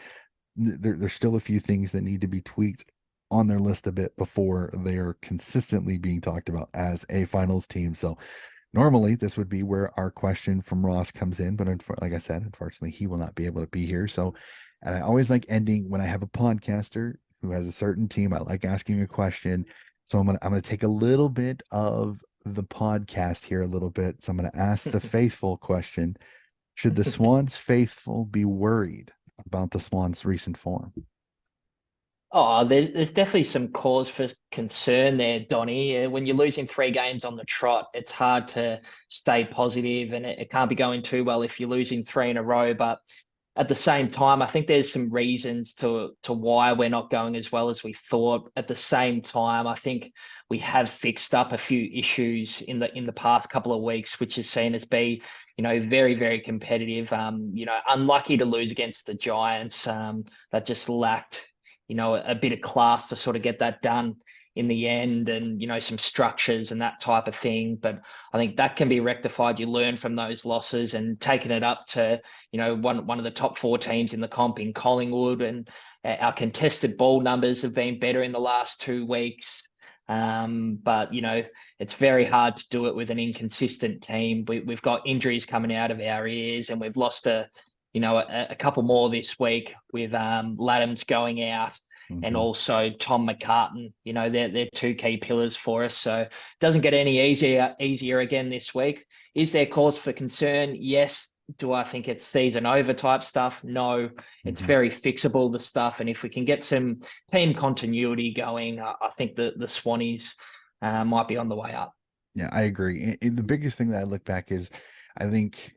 there's still a few things that need to be tweaked on their list a bit before they are consistently being talked about as a finals team. So normally this would be where our question from Ross comes in, but like I said, unfortunately he will not be able to be here. So, and I always like ending when I have a podcaster who has a certain team. I like asking a question. So I'm gonna take a little bit of the podcast here a little bit. So I'm gonna ask the faithful question: should the Swans faithful be worried about the Swans' recent form? Oh, there's definitely some cause for concern there, Donnie. When you're losing three games on the trot, it's hard to stay positive, and it can't be going too well if you're losing three in a row. But at the same time, I think there's some reasons to why we're not going as well as we thought. At the same time, I think we have fixed up a few issues in the past couple of weeks, which is seen as be, very, very competitive. Unlucky to lose against the Giants. That just lacked, a bit of class to sort of get that done in the end, and some structures and that type of thing. But I think that can be rectified. You learn from those losses and taking it up to one of the top four teams in the comp in Collingwood, and our contested ball numbers have been better in the last 2 weeks. But it's very hard to do it with an inconsistent team. We've got injuries coming out of our ears, and we've lost a couple more this week with Laddams going out, and Mhm. also Tom McCartan. They're two key pillars for us. So it doesn't get any easier again this week. Is there cause for concern? Yes. Do I think it's season over type stuff? No, it's Mhm. very fixable, the stuff. And if we can get some team continuity going, I think the Swannies might be on the way up. Yeah, I agree. And the biggest thing that I look back is I think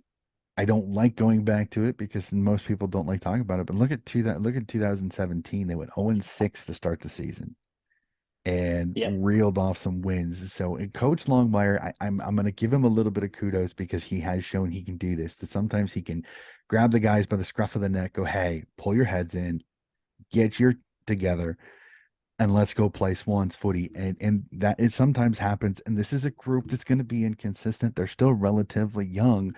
I don't like going back to it because most people don't like talking about it. But look at 2017. They went 0-6 to start the season and Yeah. reeled off some wins. So Coach Longmire, I'm gonna give him a little bit of kudos because he has shown he can do this. That sometimes he can grab the guys by the scruff of the neck, go, hey, pull your heads in, get your together. and let's go play Swans footy. And that it sometimes happens. And this is a group that's going to be inconsistent. They're still relatively young.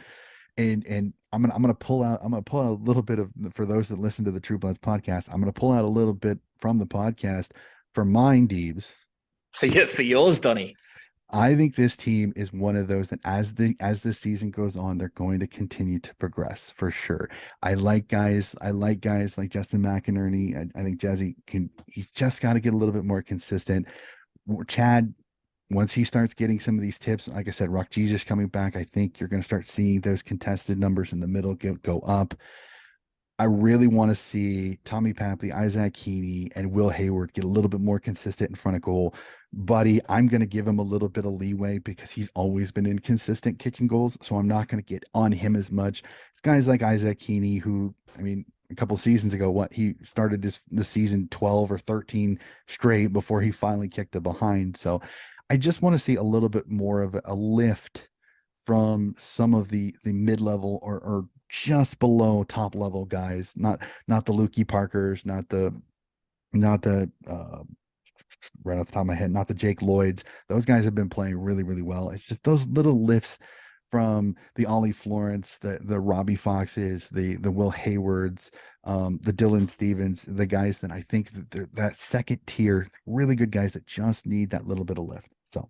And I'm gonna pull out a little bit of for those that listen to the True Bloods podcast. I'm gonna pull out a little bit from the podcast for mine, Deebs. For yours, Donnie. I think this team is one of those that as the season goes on, they're going to continue to progress for sure. I like guys like Justin McInerney. I think Jazzy he's just got to get a little bit more consistent. Chad, once he starts getting some of these tips, like I said, Rock Jesus coming back, I think you're going to start seeing those contested numbers in the middle go up. I really want to see Tommy Papley, Isaac Heaney, and Will Hayward get a little bit more consistent in front of goal. Buddy, I'm going to give him a little bit of leeway because he's always been inconsistent kicking goals. So I'm not going to get on him as much. It's guys like Isaac Heaney, who, I mean, a couple seasons ago, what he started the season 12 or 13 straight before he finally kicked it behind. So I just want to see a little bit more of a lift from some of the mid-level or just below top level guys, not the Lukey Parkers, not the right off the top of my head, not the Jake Lloyds. Those guys have been playing really, really well. It's just those little lifts from the Ollie Florence, the Robbie Foxes, the Will Haywards, the Dylan Stevens, the guys that I think that they're that second tier, really good guys that just need that little bit of lift. So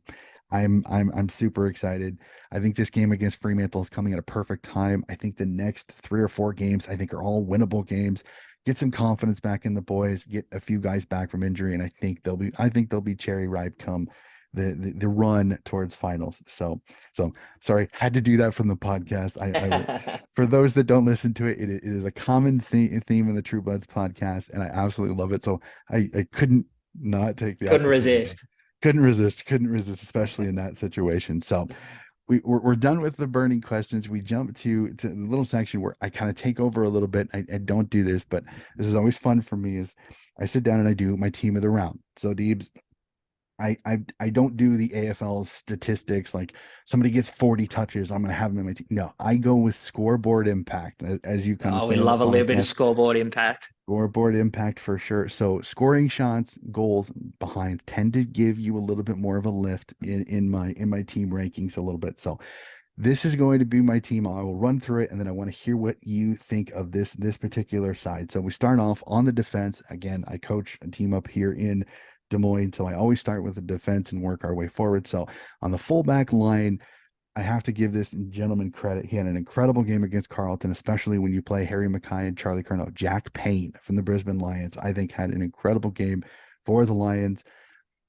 I'm super excited. I think this game against Fremantle is coming at a perfect time. I think the next 3 or 4 games I think are all winnable games. Get some confidence back in the boys, get a few guys back from injury, and I think they'll be cherry ripe come the run towards finals. So sorry, had to do that from the podcast. For those that don't listen to it, it is a common theme in the True Bloods podcast, and I absolutely love it. So I couldn't not take the Couldn't opportunity. resist. Couldn't resist, especially in that situation. So we're done with the burning questions. We jump to the little section where I kind of take over a little bit. I don't do this, but this is always fun for me. Is I sit down and I do my team of the round. So Deebs, I don't do the AFL statistics like somebody gets 40 touches, I'm gonna have them in my team. No, I go with scoreboard impact, as you kind of Oh, we say on the love a little bit of podcast. scoreboard impact. Scoreboard impact for sure. So scoring shots, goals behind tend to give you a little bit more of a lift in my team rankings a little bit. So this is going to be my team. I will run through it and then I want to hear what you think of this particular side. So we start off on the defense. Again, I coach a team up here in Des Moines, so I always start with the defense and work our way forward. So on the fullback line, I have to give this gentleman credit. He had an incredible game against Carlton, especially when you play Harry Mackay and Charlie Curnow. Jack Payne from the Brisbane Lions, I think, had an incredible game for the Lions.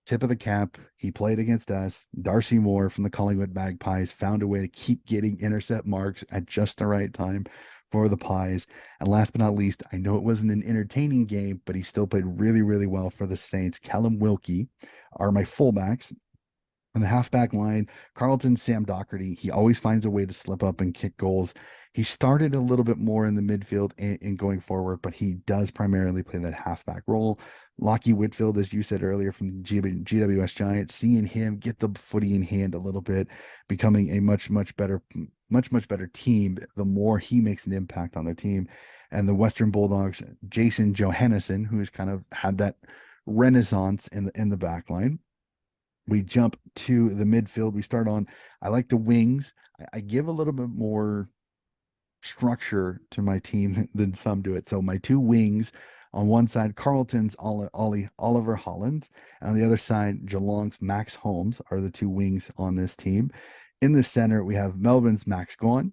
Tip of the cap, he played against us. Darcy Moore from the Collingwood Magpies found a way to keep getting intercept marks at just the right time for the Pies. And last but not least, I know it wasn't an entertaining game, but he still played really, really well for the Saints. Callum Wilkie are my fullbacks. On the halfback line, Carlton, Sam Doherty, he always finds a way to slip up and kick goals. He started a little bit more in the midfield and going forward, but he does primarily play that halfback role. Lockie Whitfield, as you said earlier from GWS Giants, seeing him get the footy in hand a little bit, becoming a much better team, the more he makes an impact on their team. And the Western Bulldogs, Jason Johannesson, who's kind of had that renaissance in the back line. We jump to the midfield. We start on, I like the wings. I give a little bit more structure to my team than some do it. So my 2 wings on one side, Carlton's Oliver Hollands, and on the other side, Geelong's Max Holmes are the 2 wings on this team. In the center, we have Melbourne's Max Gawn,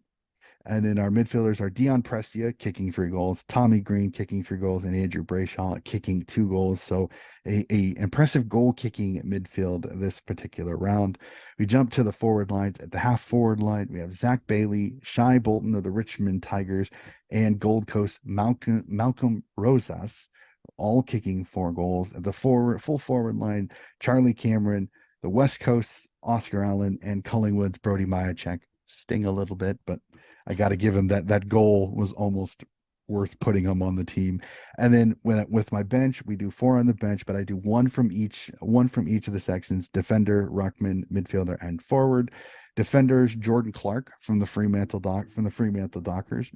and then our midfielders are Dion Prestia kicking 3 goals, Tommy Green kicking 3 goals, and Andrew Brayshaw kicking 2 goals. So a impressive goal kicking midfield this particular round. We jump to the forward lines. At the half forward line, we have Zach Bailey, Shy Bolton of the Richmond Tigers, and Gold Coast Malcolm Rosas, all kicking 4 goals. At the full forward line, Charlie Cameron, the West Coast Oscar Allen, and Collingwood's Brody Majacek sting a little bit, but I got to give him that goal was almost worth putting him on the team. And then with my bench, we do 4 on the bench, but I do one from each of the sections: defender, ruckman, midfielder, and forward. Defenders: Jordan Clark from the Fremantle Dockers.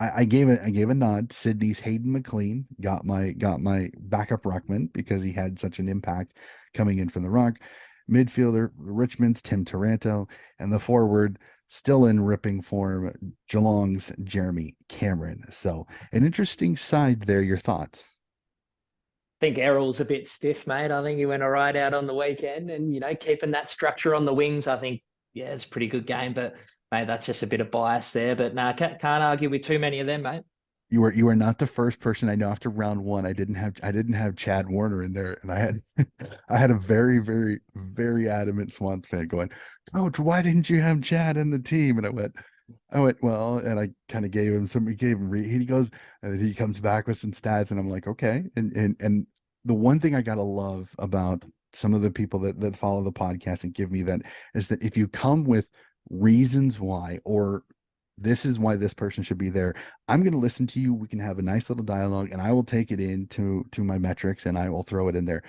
I gave a nod. Sydney's Hayden McLean got my backup ruckman because he had such an impact coming in from the rock. Midfielder Richmond's Tim Taranto, and the forward still in ripping form, Geelong's Jeremy Cameron. So an interesting side there. Your thoughts? Think Errol's a bit stiff, mate. I think he went all right out on the weekend, and keeping that structure on the wings, I think, yeah, it's a pretty good game. But mate, that's just a bit of bias there. But no, can't argue with too many of them, mate. You are not the first person I know after round one. I didn't have Chad Warner in there, and I had I had a very, very, very adamant Swans fan going, Coach, why didn't you have Chad in the team? And I went, well, and I kind of gave him, he goes, and then he comes back with some stats, and I'm like, okay. And the one thing I gotta love about some of the people that follow the podcast and give me that is that if you come with reasons why, or this is why this person should be there, I'm going to listen to you. We can have a nice little dialogue, and I will take it into my metrics, and I will throw it in there.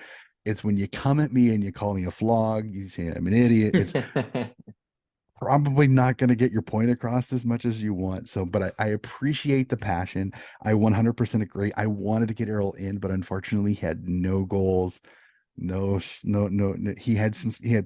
It's when you come at me and you call me a flog, you say I'm an idiot. It's probably not going to get your point across as much as you want. So, but I appreciate the passion. I 100% agree. I wanted to get Errol in, but unfortunately, he had no goals. No, no. He had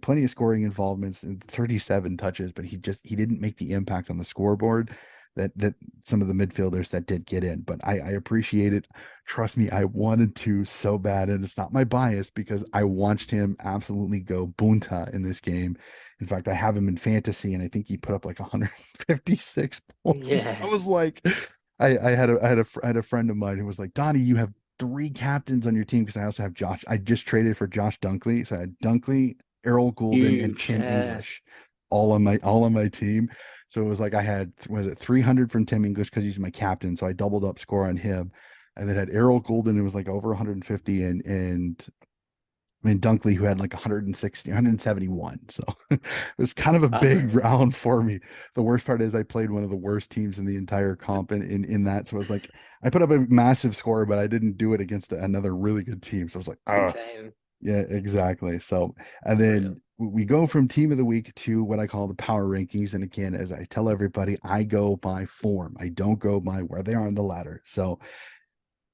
plenty of scoring involvements and 37 touches, but he didn't make the impact on the scoreboard that some of the midfielders that did get in. But I appreciate it. Trust me, I wanted to so bad, and it's not my bias because I watched him absolutely go bunta in this game. In fact, I have him in fantasy, and I think he put up like 156 points. I Yeah, was like, I had a friend of mine who was like, Donnie, you have three captains on your team because I also have Josh. I just traded for Josh Dunkley, so I had Dunkley, Errol Goulden, and huge. Tim English all on my team. So it was like I had, was it 300 from Tim English because he's my captain, so I doubled up score on him, and then had Errol Goulden, it was like over 150, and I mean Dunkley who had like 160, 171. So it was kind of a big Unreal. round for me. The worst part is I played one of the worst teams in the entire comp in that. So I was like, I put up a massive score, but I didn't do it against another really good team. So I was like, Good ah, team. yeah, exactly. So, and Unreal. then we go from team of the week to what I call the power rankings. And again, as I tell everybody, I go by form. I don't go by where they are on the ladder. So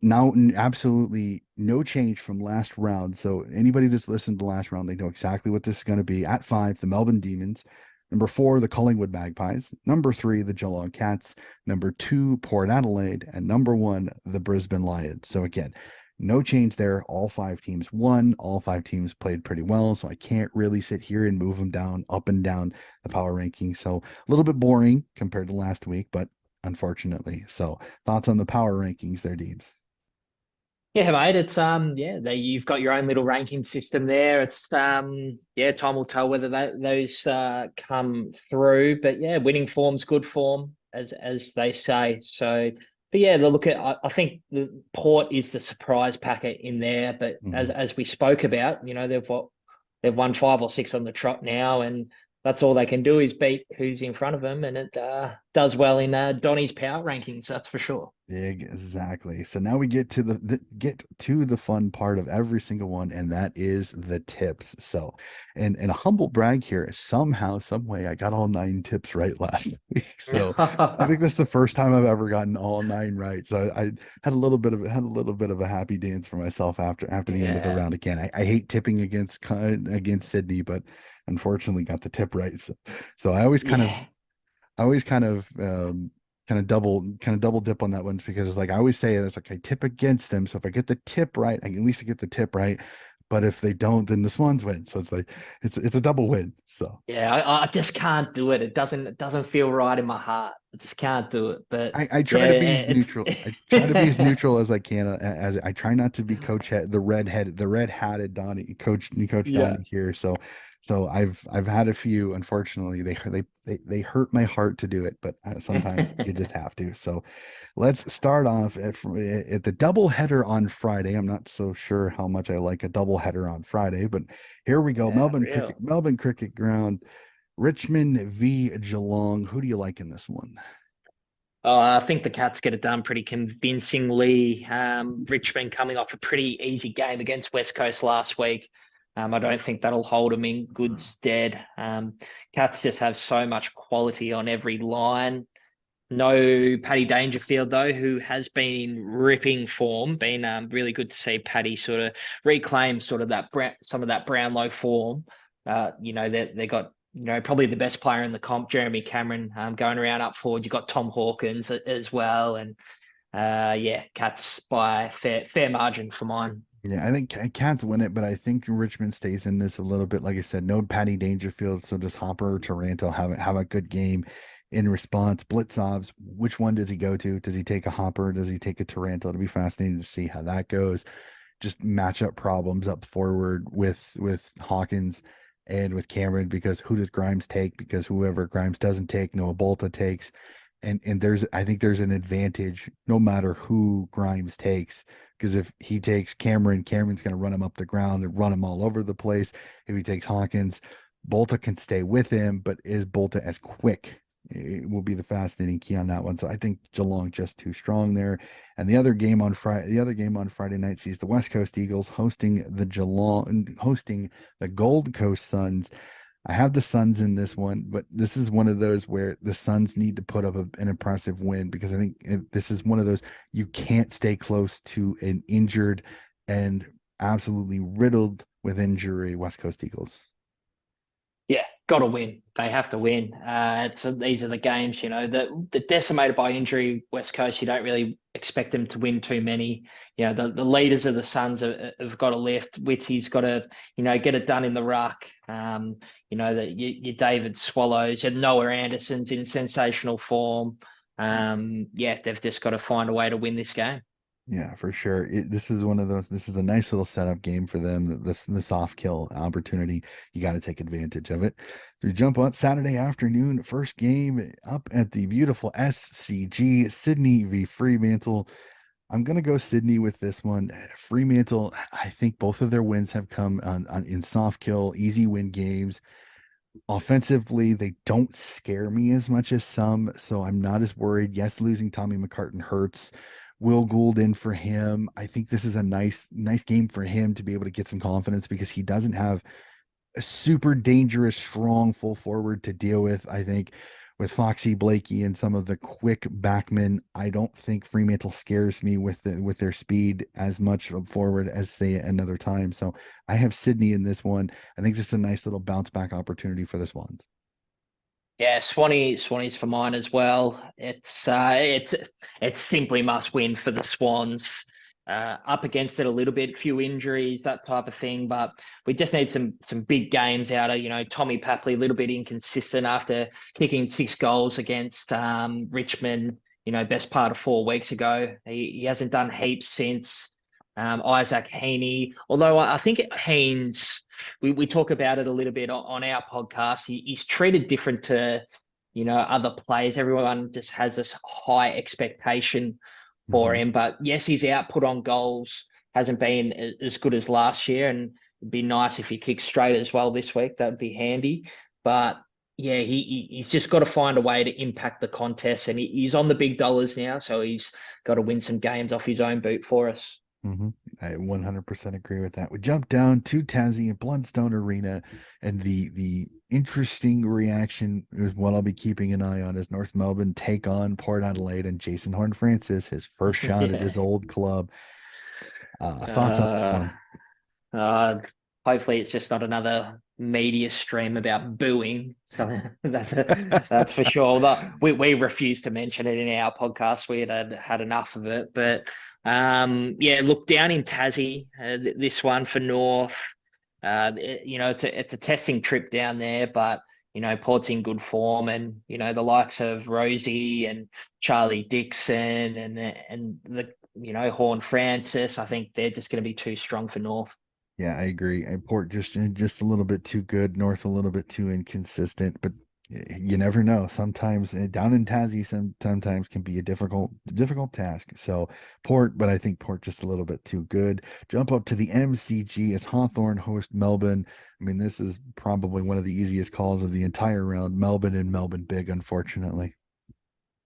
now, absolutely no change from last round. So anybody that's listened to the last round, they know exactly what this is going to be. At five, the Melbourne Demons. Number four, the Collingwood Magpies. Number three, the Geelong Cats. Number two, Port Adelaide. And number one, the Brisbane Lions. So again, no change there. All five teams won. All five teams played pretty well. So I can't really sit here and move them down, up and down the power rankings. So a little bit boring compared to last week, but unfortunately. So thoughts on the power rankings there, Deebs? Yeah, mate. It's yeah, you've got your own little ranking system there. It's yeah, time will tell whether those come through. But yeah, winning form's good form, as they say. So, but yeah, look at I think the Port is the surprise packet in there. But as Mhm. as we spoke about, they've won five or six on the trot now, and that's all they can do is beat who's in front of them, and it does well in Donnie's power rankings. That's for sure. Exactly. So now we get to the fun part of every single one, and that is the tips. So, and a humble brag here, somehow, some way, I got all nine tips right last week. So I think that's the first time I've ever gotten all nine right. So I had a little bit of a happy dance for myself after the end of the Yeah. round again. I hate tipping against Sydney, but unfortunately got the tip right. So Yeah. I always kind of double dip on that one because it's like I always say it's like I tip against them. So if I get the tip right, I can at least get the tip right. But if they don't, then the Swans win. So it's like it's a double win. So Yeah, I just can't do it. It doesn't feel right in my heart. I just can't do it. But I try yeah, to be as it's neutral. I try to be as neutral as I can. As I try not to be the red hatted Donnie, Coach yeah. Donnie here. So I've had a few. Unfortunately, they hurt my heart to do it, but sometimes you just have to. So let's start off at the double header on Friday. I'm not so sure how much I like a double header on Friday, but here we go. Yeah, real. Melbourne Cricket Ground, Richmond v Geelong. Who do you like in this one? I think the Cats get it done pretty convincingly. Richmond coming off a pretty easy game against West Coast last week. I don't think that'll hold them in good stead. Cats just have so much quality on every line. No Paddy Dangerfield though, who has been in ripping form. Been really good to see Paddy sort of reclaim sort of some of that Brownlow form. They got probably the best player in the comp, Jeremy Cameron, going around up forward. You got Tom Hawkins as well, and yeah, Cats by fair margin for mine. Yeah, I think Cats win it, but I think Richmond stays in this a little bit. Like I said, no Patty Dangerfield, so does Hopper or Taranto have a good game in response? Blitzovs, which one does he go to? Does he take a Hopper? Does he take a Taranto? It'll be fascinating to see how that goes. Just matchup problems up forward with Hawkins and with Cameron, because who does Grimes take? Because whoever Grimes doesn't take, Noah Bolta takes. And there's I think there's an advantage no matter who Grimes takes, because if he takes Cameron, Cameron's going to run him up the ground and run him all over the place. If he takes Hawkins, Bolta can stay with him, but is Bolta as quick? It will be the fascinating key on that one. So I think Geelong just too strong there. And the other game on Friday night sees the West Coast Eagles hosting the Gold Coast Suns. I have the Suns in this one, but this is one of those where the Suns need to put up an impressive win, because I think this is one of those you can't stay close to an injured and absolutely riddled with injury West Coast Eagles. Yeah, got to win. They have to win. These are the games, that the decimated by injury West Coast. You don't really expect them to win too many. The leaders of the Suns have got to lift. Witsy's got to, get it done in the ruck. That your David Swallows, your Noah Anderson's in sensational form. Yeah, they've just got to find a way to win this game. Yeah, for sure. This is one of those. This is a nice little setup game for them. The soft kill opportunity. You got to take advantage of it. We jump on Saturday afternoon. First game up at the beautiful SCG, Sydney v Fremantle. I'm gonna go Sydney with this one. Fremantle, I think both of their wins have come on in soft kill, easy win games. Offensively, they don't scare me as much as some, so I'm not as worried. Yes, losing Tommy McCartan hurts. Will Gould in for him. I think this is a nice game for him to be able to get some confidence, because he doesn't have a super dangerous, strong full forward to deal with. I think with Foxy Blakey and some of the quick backmen, I don't think Fremantle scares me with their speed as much forward as say another time. So I have Sydney in this one. I think this is a nice little bounce back opportunity for the Swans. Yeah, Swanee's for mine as well. It's simply must win for the Swans. Up against it a little bit, few injuries, that type of thing. But we just need some big games out of Tommy Papley, a little bit inconsistent after kicking 6 goals against Richmond. Best part of 4 weeks ago. He hasn't done heaps since. Isaac Heaney, although I think Haynes, we talk about it a little bit on our podcast. He's treated different to other players. Everyone just has this high expectation for Mhm. him. But yes, his output on goals hasn't been as good as last year, and it'd be nice if he kicks straight as well this week. That'd be handy. But yeah, he's just got to find a way to impact the contest, and he's on the big dollars now, so he's got to win some games off his own boot for us. hmm I 100% agree with that. We jump down to Tassie and Bloodstone Arena, and the interesting reaction is what I'll be keeping an eye on as North Melbourne take on Port Adelaide and Jason Horne-Francis, his first shot at his Yeah. old club. Thoughts on this Uh, one? uh, Hopefully it's just not another media stream about booing. So that's for sure. Although we refused to mention it in our podcast. We had enough of it. But yeah, look, down in Tassie, this one for North. It's a testing trip down there, but Port's in good form, and the likes of Rosie and Charlie Dixon and the Horn Francis. I think they're just going to be too strong for North. Yeah, I agree. And Port just a little bit too good, North a little bit too inconsistent, but you never know. Sometimes down in Tassie, sometimes can be a difficult task. So Port, but I think Port just a little bit too good. Jump up to the MCG as Hawthorn host Melbourne. I mean, this is probably one of the easiest calls of the entire round. Melbourne and Melbourne big, unfortunately.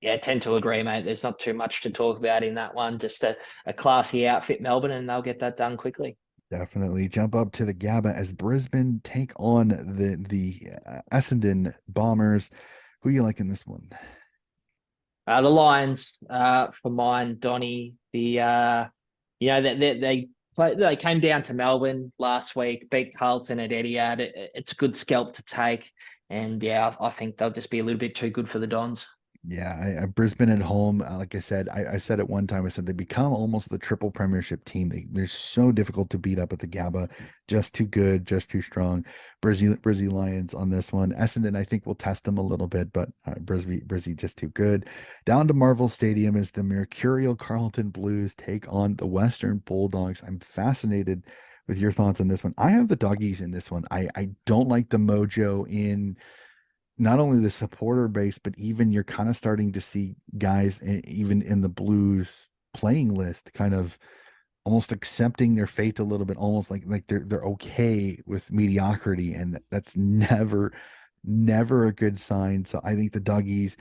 Yeah, I tend to agree, mate. There's not too much to talk about in that one. Just a classy outfit, Melbourne, and they'll get that done quickly. Definitely jump up to the GABA as Brisbane take on the Essendon Bombers. Who you like in this one? The Lions, for mine, Donnie. They came down to Melbourne last week, beat Carlton at Etihad. It's a good scalp to take, and yeah, I think they'll just be a little bit too good for the Dons. Yeah, Brisbane at home, like I said, I said it one time. I said they become almost the triple premiership team. They're so difficult to beat up at the Gabba, just too good, just too strong. Brizzy Lions on this one. Essendon, I think will test them a little bit, but Brizzy just too good. Down to Marvel Stadium as the Mercurial Carlton Blues take on the Western Bulldogs. I'm fascinated with your thoughts on this one. I have the doggies in this one. I don't like the mojo in not only the supporter base, but even you're kind of starting to see guys even in the Blues playing list kind of almost accepting their fate a little bit, almost like they're okay with mediocrity, and that's never a good sign. So I think the doggies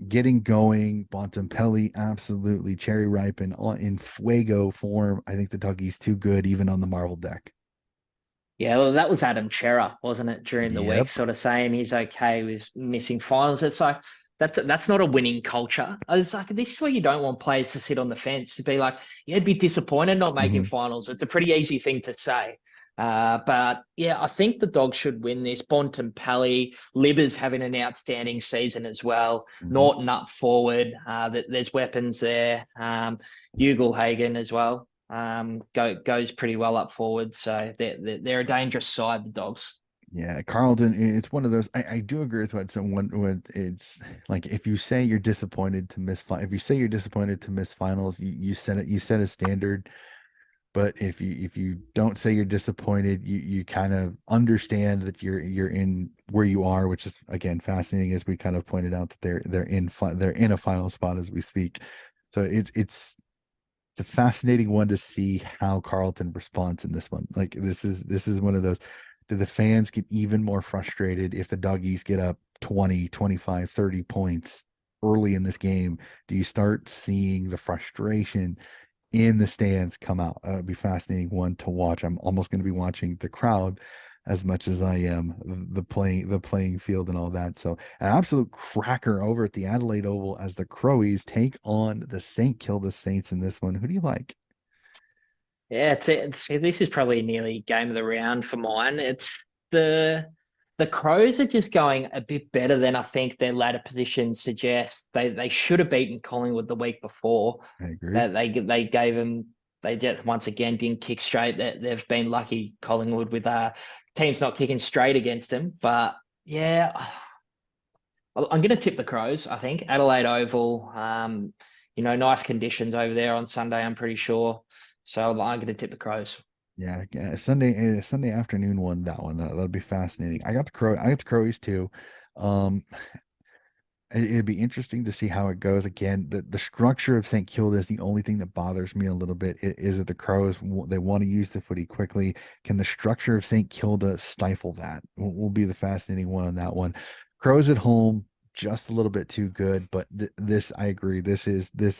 getting going, Bontempelli absolutely cherry ripe and in fuego form. I think the doggies too good even on the Marvel deck. Yeah, well, that was Adam Chera, wasn't it, during the week, Yep. sort of saying he's okay with missing finals. It's like that's not a winning culture. It's like this is where you don't want players to sit on the fence to be like, yeah, would be disappointed not making Mhm. finals. It's a pretty easy thing to say. But yeah, I think the Dogs should win this. Bontempelli, Libber's having an outstanding season as well. Mhm. Norton up forward. There's weapons there. Hagen as well goes pretty well up forward. So they're a dangerous side, the Dogs. Yeah, Carlton, it's one of those. I do agree with what someone when it's like if you say you're disappointed to miss if you say you're disappointed to miss finals, you set a standard. But if you don't say you're disappointed, you kind of understand that you're in where you are, which is again fascinating as we kind of pointed out that they're in a final spot as we speak. So it's a fascinating one to see how Carlton responds in this one. Like this is one of those. Do the fans get even more frustrated if the doggies get up 20, 25, 30 points early in this game? Do you start seeing the frustration in the stands come out? It'd be fascinating one to watch. I'm almost going to be watching the crowd as much as I am the playing field and all that. So an absolute cracker over at the Adelaide Oval as the Crowies take on the St. Kilda Saints in this one. Who do you like? Yeah, this is probably nearly game of the round for mine. It's the the Crows are just going a bit better than I think their ladder position suggests. They should have beaten Collingwood the week before. I agree. That they gave them they just once again didn't kick straight. That they've been lucky Collingwood with teams not kicking straight against them. But yeah, I'm going to tip the Crows. I think Adelaide Oval. Nice conditions over there on Sunday. I'm pretty sure. So I'm going to tip the Crows. Yeah, yeah, Sunday afternoon one, that one. That'll be fascinating. I got the Crowies too. Um, It'd be interesting to see how it goes. Again, the structure of St. Kilda is the only thing that bothers me a little bit. Is that the Crows they want to use the footy quickly? Can the structure of St. Kilda stifle that? Will be the fascinating one on that one. Crows at home, just a little bit too good, but this I agree. This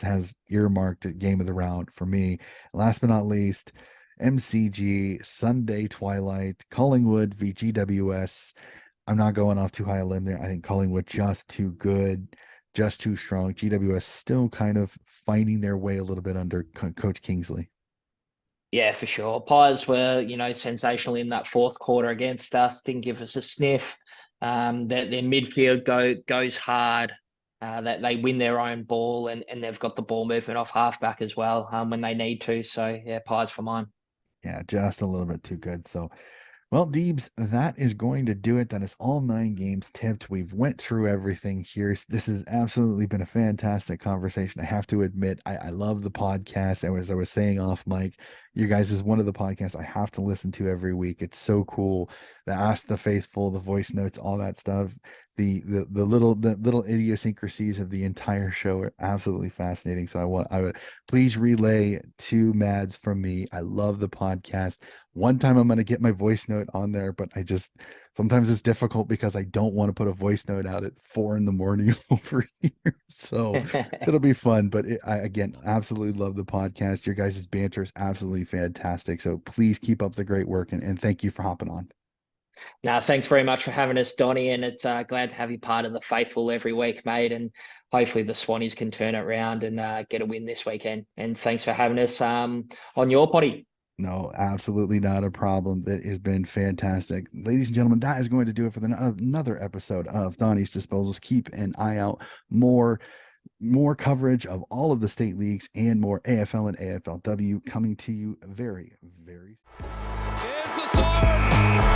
has earmarked a game of the round for me. Last but not least, MCG Sunday Twilight Collingwood v GWS. I'm not going off too high a limb there. I think Collingwood just too good, just too strong. GWS still kind of finding their way a little bit under Coach Kingsley. Yeah, for sure. Pies were, sensational in that fourth quarter against us. Didn't give us a sniff. Their midfield goes hard. That they win their own ball and they've got the ball movement off halfback as well when they need to. So yeah, pies for mine. Yeah, just a little bit too good. So well, Deebs, that is going to do it. That is all 9 games tipped. We've went through everything here. This has absolutely been a fantastic conversation. I have to admit, I love the podcast. As I was saying off mic, you guys is one of the podcasts I have to listen to every week. It's so cool. The Ask the Faithful, the voice notes, all that stuff. The little idiosyncrasies of the entire show are absolutely fascinating. So I would please relay two Mads from me. I love the podcast. One time I'm going to get my voice note on there, but I just sometimes it's difficult because I don't want to put a voice note out at 4 in the morning over here. So it'll be fun. But I again absolutely love the podcast. Your guys' banter is absolutely fantastic. So please keep up the great work and thank you for hopping on. Now, thanks very much for having us, Donnie, and it's glad to have you part of the faithful every week, mate. And hopefully the Swannies can turn it around and get a win this weekend. And thanks for having us on your potty. No, absolutely not a problem. That has been fantastic. Ladies and gentlemen, that is going to do it for another episode of Donnie's Disposals. Keep an eye out. More coverage of all of the state leagues and more AFL and AFLW coming to you very, very. Here's the siren.